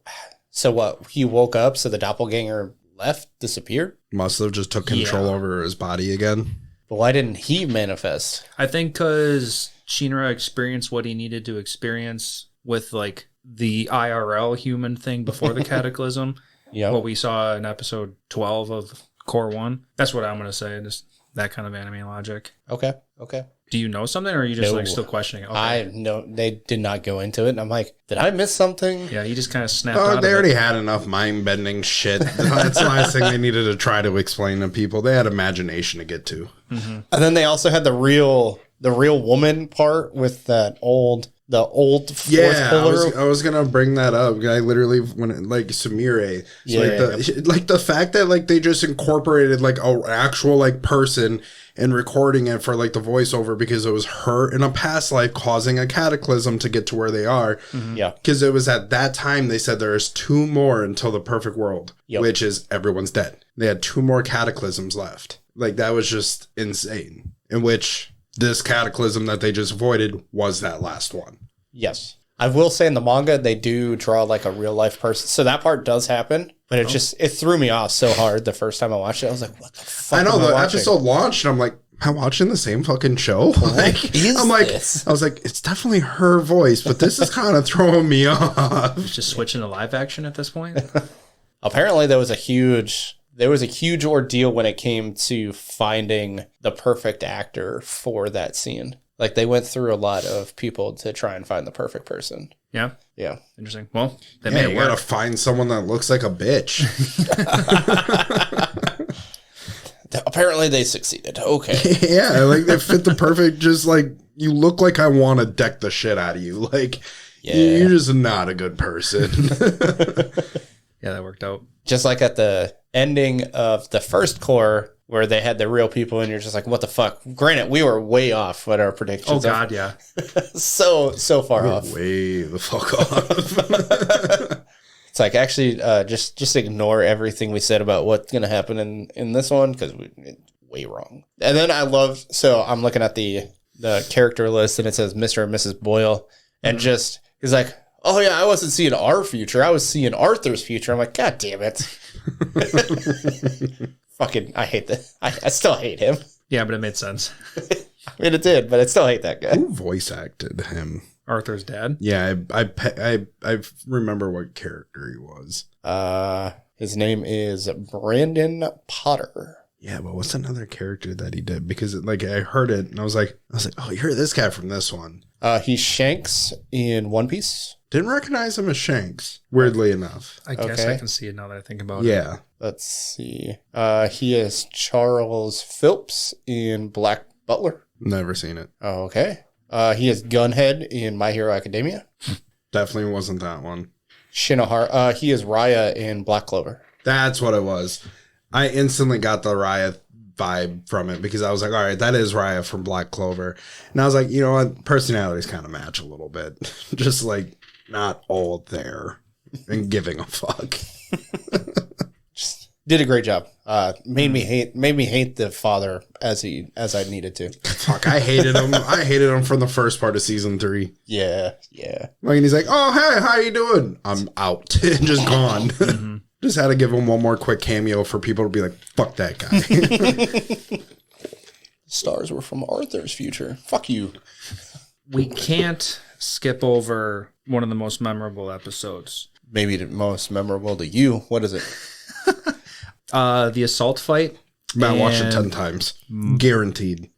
so what? He woke up, so the doppelganger left, disappeared? Must have just took control over his body again. But why didn't he manifest? I think because Shinra experienced what he needed to experience with like the IRL human thing before the cataclysm. Yeah. What we saw in episode 12 of Core 1. That's what I'm going to say. Just that kind of anime logic. Okay. Do you know something, or are you just No. like still questioning it? Okay. I know they did not go into it, and I'm like, did I miss something? Yeah, he just kind of snapped out They of already it. had enough mind-bending shit. That's the last thing they needed to try to explain to people. They had imagination to get to. And then they also had the real woman part with the old fourth pillar. I was gonna bring that up. I literally like Sumire. So like the fact that like they just incorporated like a actual like person and recording it for like the voiceover because it was her in a past life causing a cataclysm to get to where they are. Yeah. Because it was at that time they said there's 2 more until the perfect world, which is everyone's dead. They had 2 more cataclysms left. Like that was just insane. In which this cataclysm that they just avoided was that last one. Yes. I will say in the manga, they do draw like a real life person. So that part does happen, but it threw me off so hard the first time I watched it. I was like, what the fuck? I know the watching? episode launched and I'm like, am I watching the same fucking show? Like, this? I was like, it's definitely her voice, but this is kind of throwing me off. Just switching to live action at this point. Apparently there was a huge ordeal when it came to finding the perfect actor for that scene. Like they went through a lot of people to try and find the perfect person. Yeah. Yeah. Interesting. Well, they made it You work. gotta find someone that looks like a bitch. Apparently they succeeded. Okay. Yeah, like they fit the perfect, just like, you look like I want to deck the shit out of you. Like, you're just not a good person. Yeah, that worked out. Just like at the ending of the first core where they had the real people and you're just like, what the fuck? Granted, we were way off with our predictions. Oh, God, yeah. so far off. Way the fuck off. It's like, actually, just ignore everything we said about what's going to happen in this one because it's way wrong. And then I'm looking at the character list and it says Mr. and Mrs. Boyle. And just, he's like, oh yeah, I wasn't seeing our future. I was seeing Arthur's future. I'm like, God damn it. Fucking, I hate that. I still hate him. Yeah, but it made sense. I mean, it did, but I still hate that guy. Who voice acted him? Arthur's dad. Yeah, I remember what character he was. His name is Brandon Potter. Yeah, but what's another character that he did? Because I heard it and I was like, oh, you're this guy from this one. He's Shanks in One Piece. Didn't recognize him as Shanks, weirdly enough. I guess Okay. I can see it now that I think about it. Yeah. Let's see. He is Charles Phillips in Black Butler. Never seen it. Okay. He is Gunhead in My Hero Academia. Definitely wasn't that one. Shinohara. He is Raya in Black Clover. That's what it was. I instantly got the Raya vibe from it because I was like, all right, that is Raya from Black Clover. And I was like, you know what? Personalities kind of match a little bit. Just like not all there and giving a fuck. Did a great job. Made me hate the father as I needed to. Fuck, I hated him. I hated him from the first part of season 3. Yeah. Like, and he's like, "Oh, hey, how you doing?" I'm out and just gone. Mm-hmm. Just had to give him one more quick cameo for people to be like, "Fuck that guy." Stars were from Arthur's future. Fuck you. We can't skip over one of the most memorable episodes. Maybe the most memorable to you. What is it? The assault fight. I watched it 10 times. Guaranteed.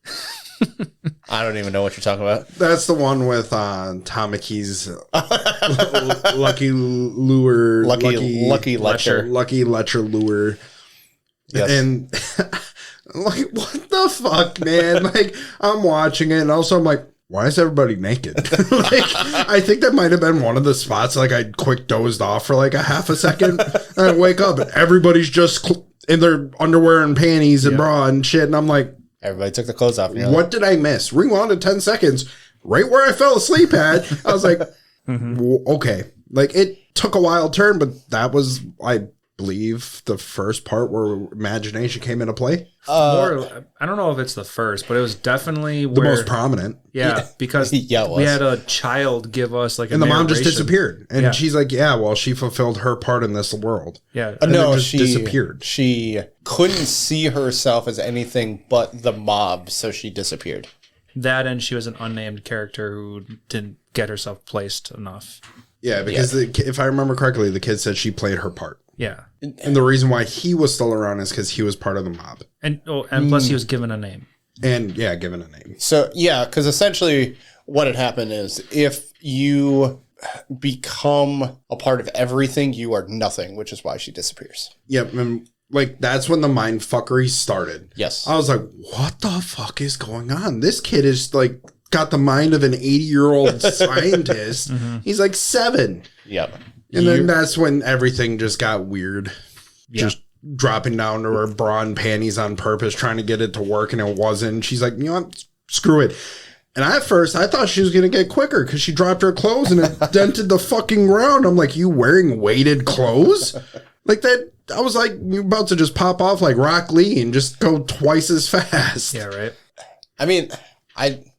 I don't even know what you're talking about. That's the one with Tamaki's Lucky Lure. Lucky Letcher. Lucky Letcher Lure. Yes. And like, what the fuck, man? Like, I'm watching it and also I'm like, why is everybody naked? Like, I think that might have been one of the spots. Like, I quick dozed off for like a half a second. And I wake up and everybody's just in their underwear and panties and bra and shit. And I'm like, everybody took the clothes off. What did I miss? Rewound to 10 seconds, right where I fell asleep at. I was like, okay. Like, it took a wild turn, but that was, I believe, the first part where imagination came into play. I don't know if it's the first, but it was definitely the most prominent. Yeah, because we had a child give us like a and the mom just narration. disappeared. And she's like, yeah, well, she fulfilled her part in this world. Yeah. And no, she disappeared. She couldn't see herself as anything but the mob, so she disappeared. That, and she was an unnamed character who didn't get herself placed enough. Yeah, because if I remember correctly, the kid said she played her part. Yeah. And the reason why he was still around is because he was part of the mob. And plus he was given a name. And given a name. So, because essentially what had happened is if you become a part of everything, you are nothing, which is why she disappears. Yep. And like, that's when the mind fuckery started. Yes. I was like, what the fuck is going on? This kid is like got the mind of an 80-year-old scientist. He's like 7. Yep. And then that's when everything just got weird. Yeah. Just dropping down to her bra and panties on purpose, trying to get it to work, and it wasn't. She's like, you know what? Screw it. And at first, I thought she was going to get quicker because she dropped her clothes and it dented the fucking ground. I'm like, you wearing weighted clothes? Like that, I was like, you're about to just pop off like Rock Lee and just go twice as fast. Yeah, right. I mean,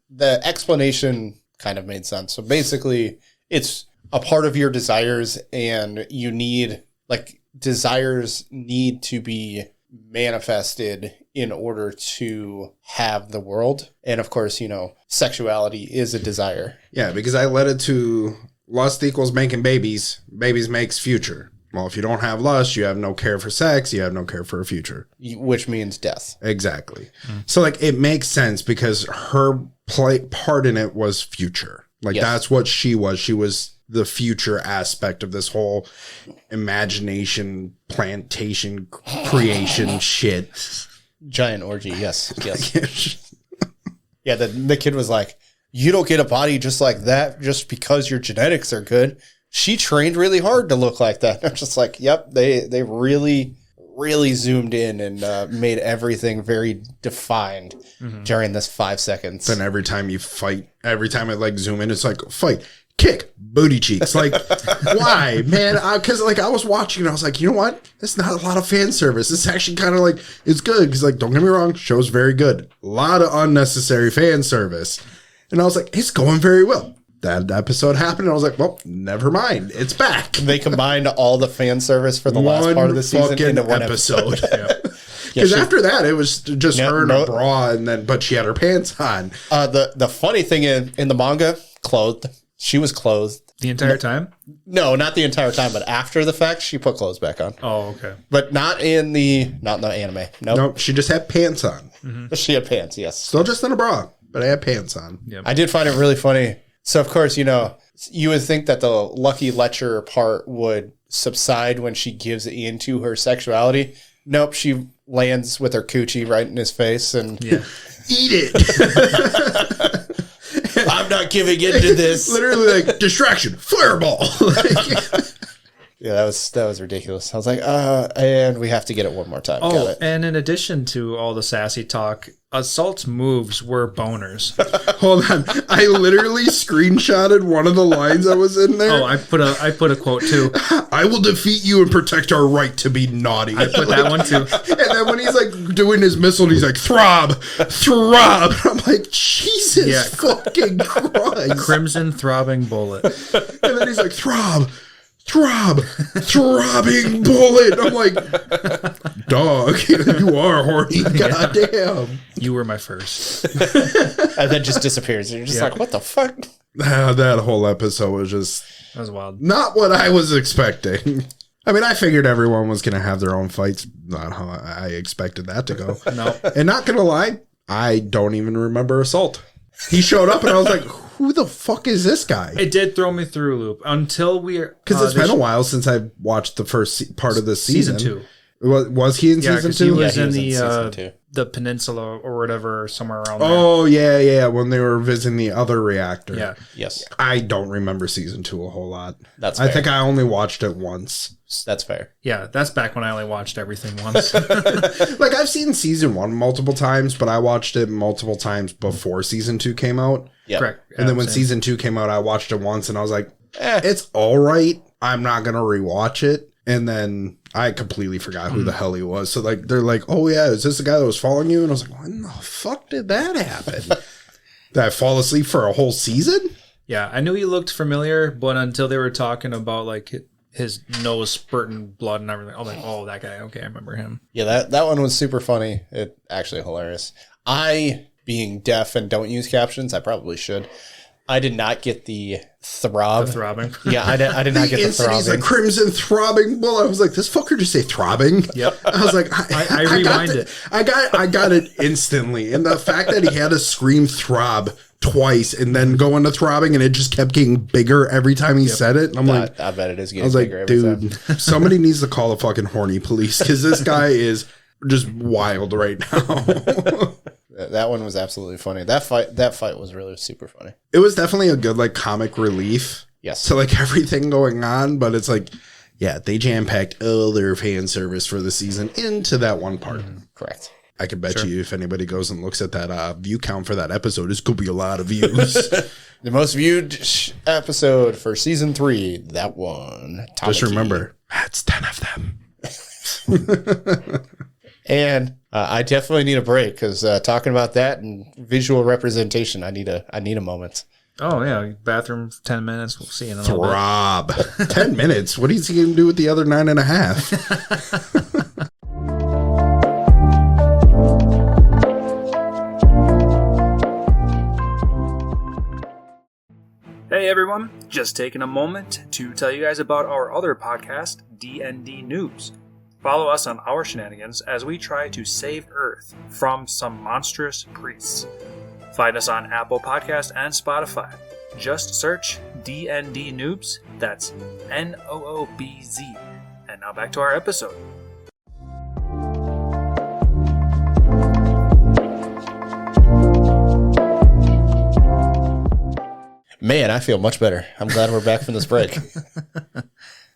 the explanation kind of made sense. So basically, it's a part of your desires, and you need, like, desires need to be manifested in order to have the world. And of course, sexuality is a desire. Yeah, because I led it to lust equals making babies. Babies makes future. Well, if you don't have lust, you have no care for sex, you have no care for a future. Which means death. Exactly. So, like, it makes sense because her part in it was future. Like, that's what she was. She was the future aspect of this whole imagination, plantation, creation shit. Giant orgy, yes. Yeah, the kid was like, you don't get a body just like that just because your genetics are good. She trained really hard to look like that. I'm just like, yep, they really, really zoomed in and made everything very defined during this 5 seconds. Then every time you fight, every time I like zoom in, it's like, fight, kick, booty cheeks. Like, why, man? Because like I was watching and I was like, you know what? There's not a lot of fan service. It's actually kind of like, it's good. Because like, don't get me wrong, show's very good. A lot of unnecessary fan service. And I was like, it's going very well. That episode happened, and I was like, well, never mind. It's back. They combined all the fan service for the last part of the season into one episode. Because after that, it was just her in a bra, but she had her pants on. The funny thing in the manga, clothed. She was clothed. The entire time? No, not the entire time, but after the fact, she put clothes back on. Oh, okay. But not in the anime. Nope, she just had pants on. She had pants, yes. Still just in a bra, but I had pants on. Yep. I did find it really funny. So, of course, you would think that the Lucky Letcher part would subside when she gives into her sexuality. Nope, she lands with her coochie right in his face and eat it. I'm not giving in to this. Literally like distraction, fireball. Yeah, that was ridiculous. I was like, and we have to get it one more time. Got Oh, it. and in addition to all the sassy talk, Assault's moves were boners. Hold on. I literally screenshotted one of the lines that was in there. Oh, I put a quote too. I will defeat you and protect our right to be naughty. I put that one too. And then when he's like doing his missile, he's like, throb, throb. I'm like, Jesus fucking Christ. Crimson throbbing bullet. And then he's like, throb, throb, throbbing bullet. I'm like, dog, you are horny. Goddamn. You were my first. And then just disappears. You're just like, what the fuck? That whole episode was just That was wild. not what I was expecting. I mean, I figured everyone was going to have their own fights. Not how I expected that to go. No. And not going to lie, I don't even remember Assault. He showed up and I was like, who the fuck is this guy? It did throw me through a loop until Because it's been a while since I watched the first part of the season. Season 2. Was he in season 2? He was he in was in the season 2. the peninsula or whatever, somewhere around there. Oh, yeah. When they were visiting the other reactor. Yeah. Yes, I don't remember season 2 a whole lot. that's I fair. think I only watched it once. That's fair. Yeah, that's back when I only watched everything once. Like, I've seen season 1 multiple times, but I watched it multiple times before season 2 came out. Yeah. Correct. And then when same. season 2 came out, I watched it once and I was like, it's all right. I'm not going to rewatch it. And then I completely forgot who the hell he was. So, like, they're like, oh, yeah, is this the guy that was following you? And I was like, when the fuck did that happen? Did I fall asleep for a whole season? Yeah, I knew he looked familiar, but until they were talking about like his nose spurting blood and everything, I was like, oh, that guy. Okay, I remember him. Yeah, that one was super funny. It actually hilarious. I, being deaf and don't use captions, I probably should. I did not get the throb. The throbbing. Yeah, I did not get the instant he's throbbing. like, crimson throbbing bullet. I was like, this fucker just say throbbing? Yep. I was like, I rewind it. I got it instantly. And the fact that he had to scream throb twice and then go into throbbing and it just kept getting bigger every time he said it. And I'm like, I bet it is getting I was like, bigger every dude, time. somebody needs to call the fucking horny police because this guy is just wild right now. That one was absolutely funny. That fight was really super funny. It was definitely a good like comic relief. Yes. To like everything going on, but it's like, yeah, they jam-packed all their fan service for the season into that one part. Correct. I could bet you if anybody goes and looks at that view count for that episode, it's going to be a lot of views. The most viewed episode for season 3, that one. Just remember, that's 10 of them. And I definitely need a break because talking about that and visual representation, I need a moment. Oh yeah, bathroom 10 minutes. We'll see you in a little bit. Throb. 10 minutes. What is he going to do with the other 9.5? Hey everyone, just taking a moment to tell you guys about our other podcast, D&D News. Follow us on our shenanigans as we try to save Earth from some monstrous priests. Find us on Apple Podcast and Spotify. Just search D&D Noobs, that's Noobz. And now back to our episode. Man, I feel much better. I'm glad we're back from this break.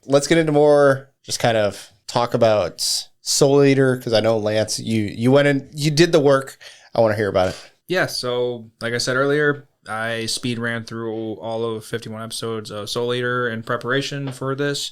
Let's get into more, just kind of talk about Soul Eater, because I know, Lance, you went in, you did the work. I want to hear about it. Yeah, so like I said earlier, I speed ran through all of 51 episodes of Soul Eater in preparation for this,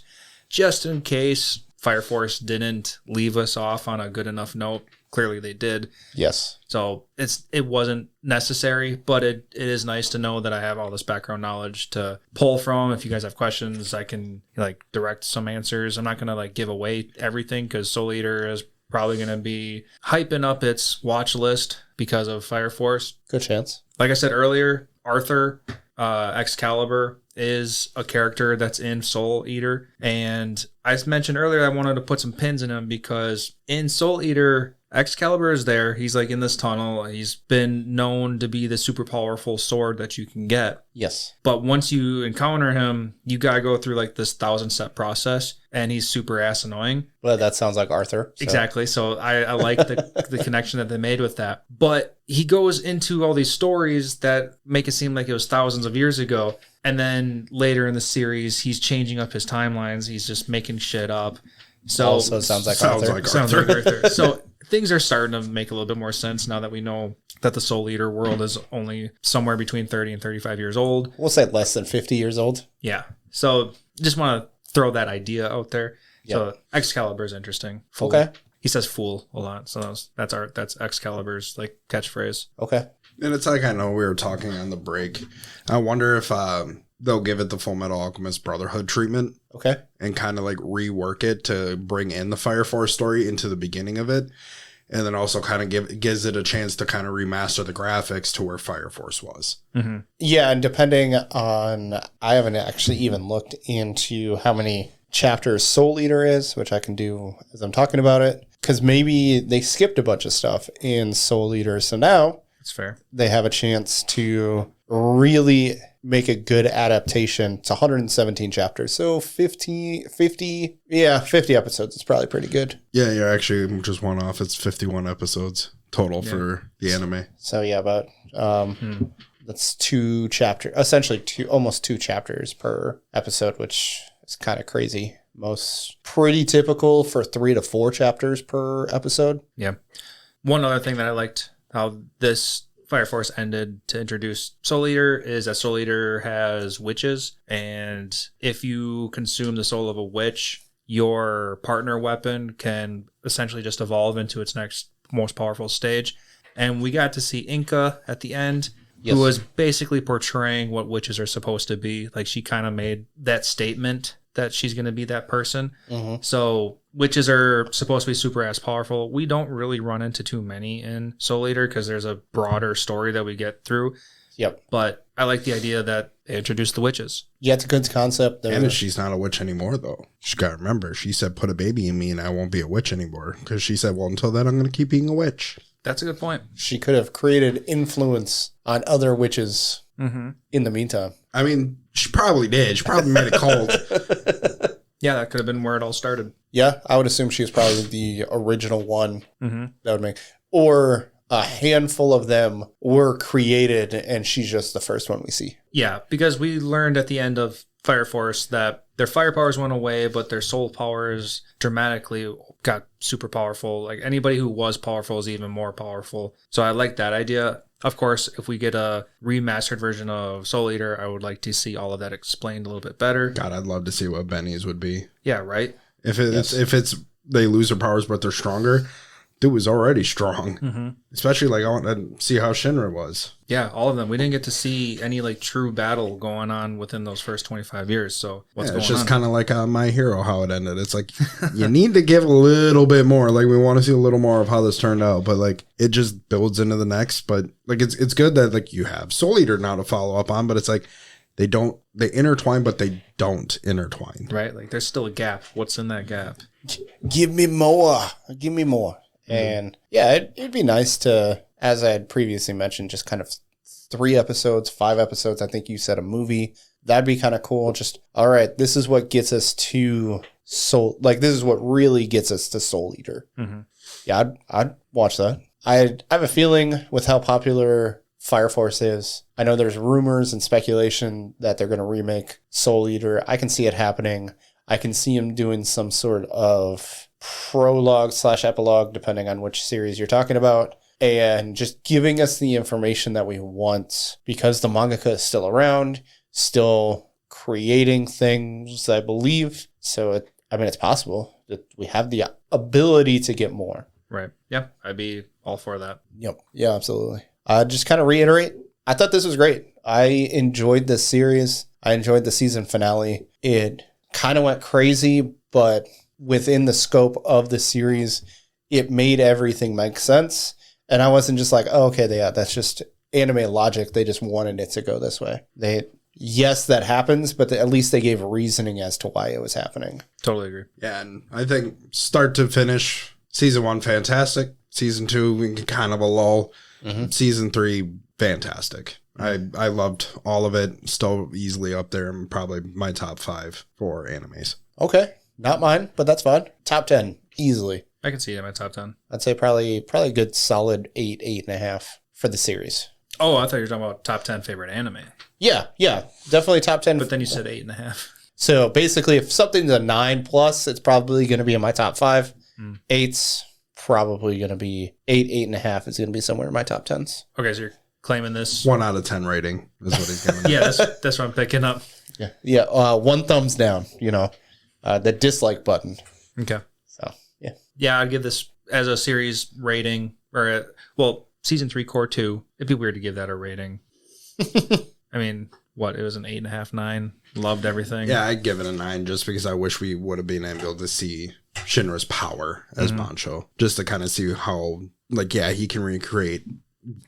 just in case Fire Force didn't leave us off on a good enough note. Clearly they did. Yes. So it wasn't necessary, but it is nice to know that I have all this background knowledge to pull from. If you guys have questions, I can like direct some answers. I'm not going to like give away everything because Soul Eater is probably going to be hyping up its watch list because of Fire Force. Good chance. Like I said earlier, Arthur Excalibur is a character that's in Soul Eater. And I mentioned earlier I wanted to put some pins in him because in Soul Eater, Excalibur is there. He's like in this tunnel. He's been known to be the super powerful sword that you can get. Yes. But once you encounter him, you gotta go through like this 1,000-step process, and he's super ass annoying. Well, that sounds like Arthur. So. Exactly. So I like the connection that they made with that. But he goes into all these stories that make it seem like it was thousands of years ago. And then later in the series, he's changing up his timelines. He's just making shit up. So also sounds like Arthur. Sounds like Arthur. So things are starting to make a little bit more sense now that we know that the Soul Eater world is only somewhere between 30 and 35 years old. We'll say less than 50 years old. Yeah. So just want to throw that idea out there. Yep. So Excalibur is interesting. Fool. Okay. He says "fool" a lot, so that's Excalibur's like catchphrase. Okay. And it's like, I know we were talking on the break. I wonder if they'll give it the Full Metal Alchemist Brotherhood treatment. Okay. And kind of like rework it to bring in the Fire Force story into the beginning of it. And then also kind of gives it a chance to kind of remaster the graphics to where Fire Force was. Mm-hmm. Yeah, and depending on... I haven't actually even looked into how many chapters Soul Eater is, which I can do as I'm talking about it. Because maybe they skipped a bunch of stuff in Soul Eater. So now... That's fair. They have a chance to really make a good adaptation. It's 117 chapters. So 50 episodes. It's probably pretty good. Yeah, you're actually just one off. It's 51 episodes total for the anime. So yeah, about that's 2 chapters, essentially almost 2 chapters per episode, which is kind of crazy. Most pretty typical for 3 to 4 chapters per episode. Yeah. One other thing that I liked how this Fire Force ended to introduce Soul Eater is that Soul Eater has witches, and if you consume the soul of a witch, your partner weapon can essentially just evolve into its next most powerful stage. And we got to see Inca at the end, who was basically portraying what witches are supposed to be. Like, she kind of made that statement that she's going to be that person. Mm-hmm. So witches are supposed to be super ass powerful. We don't really run into too many in Soul Eater because there's a broader story that we get through. Yep. But I like the idea that they introduced the witches. Yeah, it's a good concept. And she's not a witch anymore, though. You got to remember, she said, put a baby in me and I won't be a witch anymore. Because she said, well, until then, I'm going to keep being a witch. That's a good point. She could have created influence on other witches in the meantime. I mean, she probably did. She probably made a cult. Yeah, that could have been where it all started. Yeah, I would assume she was probably the original one that would make... Or a handful of them were created and she's just the first one we see. Yeah, because we learned at the end of Fire Force that their fire powers went away, but their soul powers dramatically got super powerful. Like, anybody who was powerful is even more powerful. So I like that idea. Of course, if we get a remastered version of Soul Eater, I would like to see all of that explained a little bit better. God, I'd love to see what Benny's would be. Yeah, right? If it's they lose their powers but they're stronger, dude was already strong. Especially, like, I want to see how Shinra was. Yeah, all of them. We didn't get to see any, like, true battle going on within those first 25 years. So what's going on? It's just kind of like My Hero, how it ended. It's like, you need to give a little bit more. Like, we want to see a little more of how this turned out. But, like, it just builds into the next. But, like, it's good that, like, you have Soul Eater now to follow up on. But it's like, they intertwine, but they don't intertwine. Right? Like, there's still a gap. What's in that gap? Give me more. Give me more. And yeah, it'd be nice to, as I had previously mentioned, just kind of 3 episodes, 5 episodes. I think you said a movie. That'd be kind of cool. Just, all right, this is what gets us to Soul. Like, this is what really gets us to Soul Eater. Yeah, I'd watch that. I have a feeling with how popular Fire Force is. I know there's rumors and speculation that they're going to remake Soul Eater. I can see it happening. I can see him doing some sort of prologue/epilogue, depending on which series you're talking about, and just giving us the information that we want, because the mangaka is still around, still creating things, I believe. So, it's possible that we have the ability to get more. Right. Yeah, I'd be all for that. Yep. Yeah, absolutely. Just kind of reiterate, I thought this was great. I enjoyed this series. I enjoyed the season finale. It kind of went crazy, but within the scope of the series, it made everything make sense. And I wasn't just like, oh, okay, that's just anime logic. They just wanted it to go this way. Yes, that happens, but at least they gave reasoning as to why it was happening. Totally agree. Yeah, and I think start to finish, Season 1, fantastic. Season 2, kind of a lull. Season 3, fantastic. I loved all of it. Still easily up there and probably my top 5 for animes. Okay. Not mine, but that's fine. Top 10, easily. I can see it in my top 10. I'd say probably a good solid 8, 8.5 for the series. Oh, I thought you were talking about top 10 favorite anime. Yeah. Definitely top 10. But then you said 8.5. So basically, if something's a 9+, it's probably going to be in my top 5. 8's probably going to be 8, 8.5 is going to be somewhere in my top 10s. Okay, so you're claiming this 1 out of 10 rating is what he's giving. Yeah, that's what I'm picking up. Yeah. 1 thumbs down, the dislike button. Okay. So, yeah. Yeah, I'd give this as a series rating, season 3, core 2. It'd be weird to give that a rating. I mean, it was an 8.5, 9. Loved everything. Yeah, I'd give it a 9 just because I wish we would have been able to see Shinra's power as Bancho. Just to kind of see how, he can recreate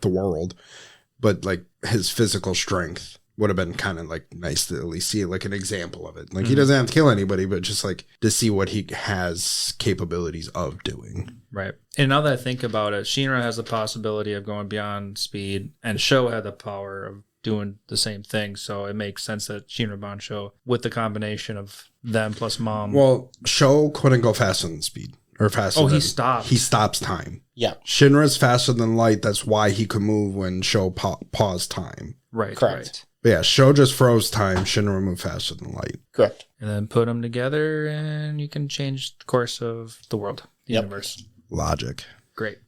the world, but his physical strength would have been kind of nice to at least see an example of it. He doesn't have to kill anybody, but just to see what he has capabilities of doing. Right. And now that I think about it, Shinra has the possibility of going beyond speed, and Sho had the power of doing the same thing. So it makes sense that Shinra Bancho, with the combination of them plus Mom. Well, Sho couldn't go faster than speed. Or faster he stopped. He stops time. Yeah. Shinra's faster than light. That's why he could move when Sho paused time. Right. Correct. Right. But yeah, Sho just froze time. Shinra moved faster than light. Correct. And then put them together and you can change the course of the world, the universe. Logic. Great.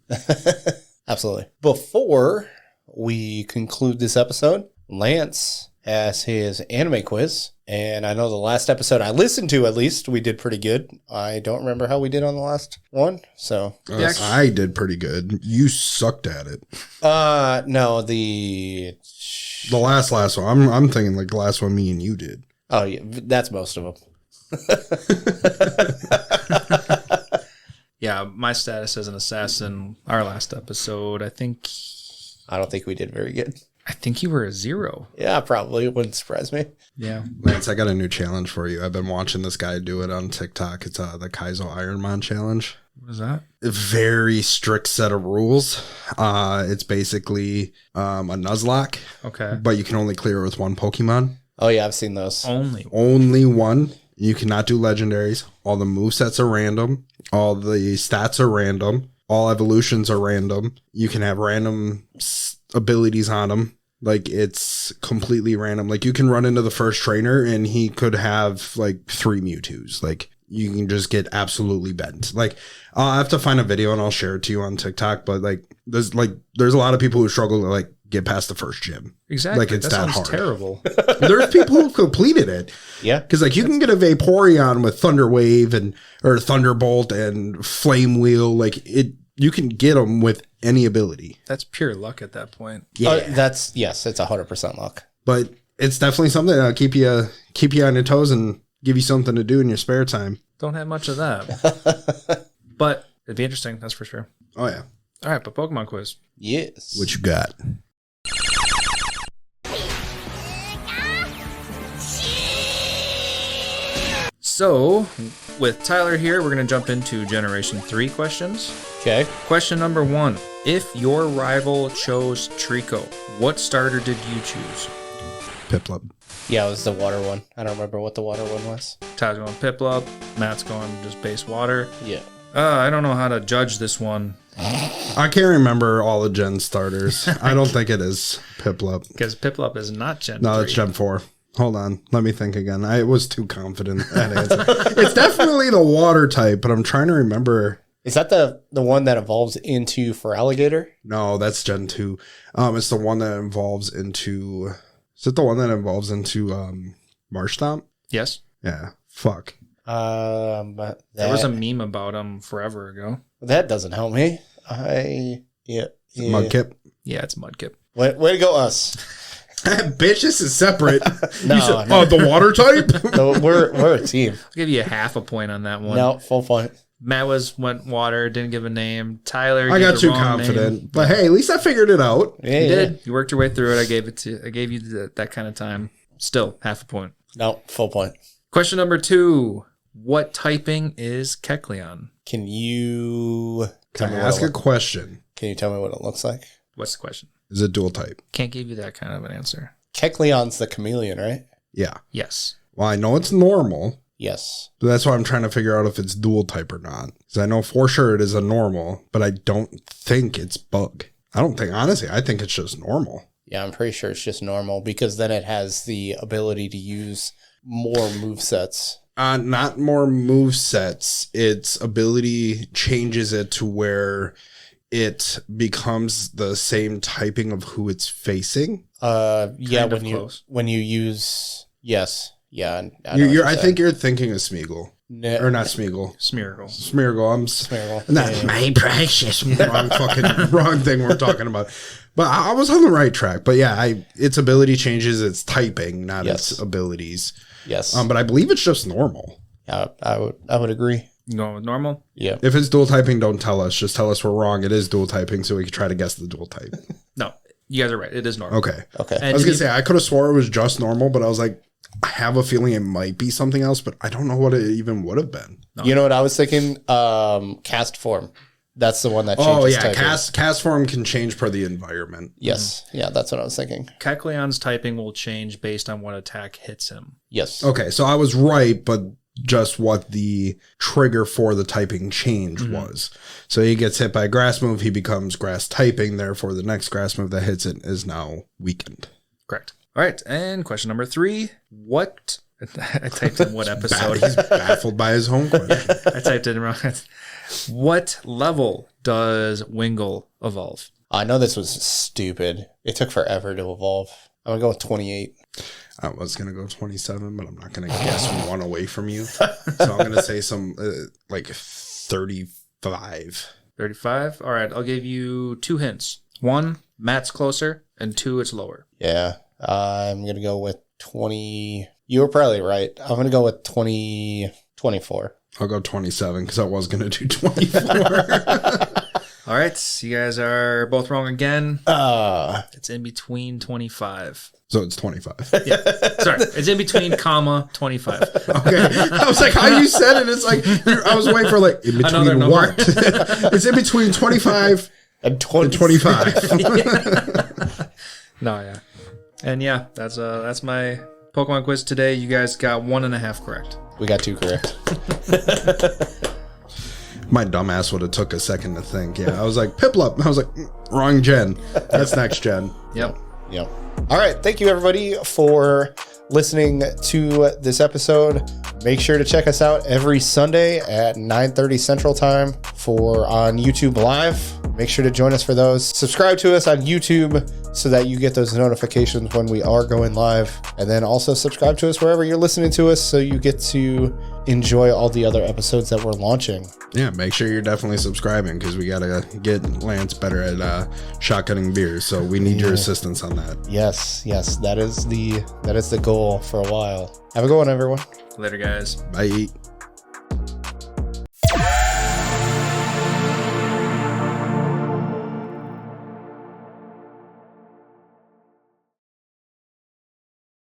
Absolutely. Before we conclude this episode, Lance has his anime quiz. And I know the last episode I listened to, at least, we did pretty good. I don't remember how we did on the last one. So I did pretty good. You sucked at it. No, the last one. I'm thinking the last one me and you did. Oh, yeah. That's most of them. Yeah, my status as an assassin, our last episode, I don't think we did very good. I think you were a 0. Yeah, probably. It wouldn't surprise me. Yeah. Lance, I got a new challenge for you. I've been watching this guy do it on TikTok. It's the Kaizo Ironman challenge. What is that? A very strict set of rules. It's basically a Nuzlocke. Okay. But you can only clear it with 1 Pokemon. Oh, yeah, I've seen those. Only 1. You cannot do legendaries. All the movesets are random. All the stats are random. All evolutions are random. You can have random abilities on them. It's completely random. You can run into the first trainer and he could have 3 Mewtwo's. You can just get absolutely bent. I'll have to find a video and I'll share it to you on TikTok. But there's a lot of people who struggle to get past the first gym. Exactly. It's that sounds hard. Terrible. There's people who completed it. Yeah. Because you can get a Vaporeon with Thunder Wave or Thunderbolt and Flame Wheel. You can get them with any ability. That's pure luck at that point. Yeah. It's 100% luck. But it's definitely something that'll keep you on your toes and give you something to do in your spare time. Don't have much of that. But it'd be interesting, that's for sure. Oh, yeah. All right, but Pokemon quiz. Yes. What you got? So, with Tyler here, we're going to jump into Generation 3 questions. Okay. Question number 1. If your rival chose Trico, what starter did you choose? Piplup. Yeah, it was the water one. I don't remember what the water one was. Tyler's going Piplup. Matt's going just base water. Yeah. I don't know how to judge this one. I can't remember all the Gen starters. I don't think it is Piplup. Because Piplup is not Gen 3. No, it's Gen 4. Hold on. Let me think again. I was too confident in that answer. It's definitely the water type, but I'm trying to remember. Is that the one that evolves into Feraligatr? No, that's Gen 2. It's the one that evolves into... Is it the one that evolves into Marshtomp? Yes. Yeah. Fuck. There was a meme about him forever ago. That doesn't help me. Mudkip? Yeah, it's Mudkip. Way to go, us. Bitch, this is separate. No. The water type? No, we're a team. I'll give you a half a point on that one. No, full point. Matt went water, didn't give a name. Tyler, I got too confident. Name. But hey, at least I figured it out. Yeah, you did. You worked your way through it. I gave you that kind of time. Still, half a point. No, full point. Question number 2. What typing is Kecleon? Can you Can I ask a question? Can you tell me what it looks like? What's the question? Is it dual type? Can't give you that kind of an answer. Kecleon's the chameleon, right? Yeah. Yes. Well, I know it's normal. Yes. But that's why I'm trying to figure out if it's dual type or not. Because I know for sure it is a normal, but I don't think it's bug. Honestly, I think it's just normal. Yeah, I'm pretty sure it's just normal because then it has the ability to use more movesets. Not more movesets. Its ability changes it to where it becomes the same typing of who it's facing. Yeah, when you use yeah. I think you're thinking of Smeagol. No. Or not Smeagol. Smeargle. Smeargle. Not my precious. Wrong thing we're talking about. But I was on the right track. But yeah, its ability changes its typing, not its abilities. Yes. But I believe it's just normal. Yeah, I would agree. You going with normal? Yeah. If it's dual typing, don't tell us. Just tell us we're wrong. It is dual typing, so we can try to guess the dual type. No, you guys are right. It is normal. Okay. And I was gonna say I could have swore it was just normal, but I was like, I have a feeling it might be something else, but I don't know what it even would have been. No. You know what I was thinking? Cast form. That's the one that changes. Oh yeah, typing. cast form can change per the environment. Yes. Yeah, that's what I was thinking. Kecleon's typing will change based on what attack hits him. Yes. Okay, so I was right, but just what the trigger for the typing change was. So he gets hit by a grass move, he becomes grass typing, therefore the next grass move that hits it is now weakened. Correct. All right, and question number 3. What... I typed in what episode. He's baffled by his home question. I typed it wrong. What level does Wingull evolve? I know this was stupid. It took forever to evolve. I'm going to go with 28. I was going to go 27, but I'm not going to guess one away from you. So I'm going to say some like 35. 35? All right, I'll give you 2 hints. 1, Matt's closer, and 2, it's lower. Yeah. I'm going to go with 20. You were probably right. I'm going to go with 24. I'll go 27 because I was going to do 24. All right, you guys are both wrong again. It's in between 25. So it's 25. Yeah, sorry. It's in between, comma, 25. Okay. I was like, how you said it, it's like, I was waiting for like, in between what? It's in between 25 and 25. No, yeah. And yeah, that's my Pokemon quiz today. You guys got 1.5 correct. We got 2 correct. My dumbass would have took a second to think. Yeah, I was like, Piplup. I was like, wrong gen. That's next gen. Yep. All right. Thank you, everybody, for listening to this episode. Make sure to check us out every Sunday at 9:30 Central Time on YouTube Live. Make sure to join us for those. Subscribe to us on YouTube so that you get those notifications when we are going live. And then also subscribe to us wherever you're listening to us so you get to enjoy all the other episodes that we're launching. Yeah, make sure you're definitely subscribing because we got to get Lantz better at shotgunning beers. So we need your assistance on that. Yes. That is the goal for a while. Have a good one, everyone. Later, guys. Bye.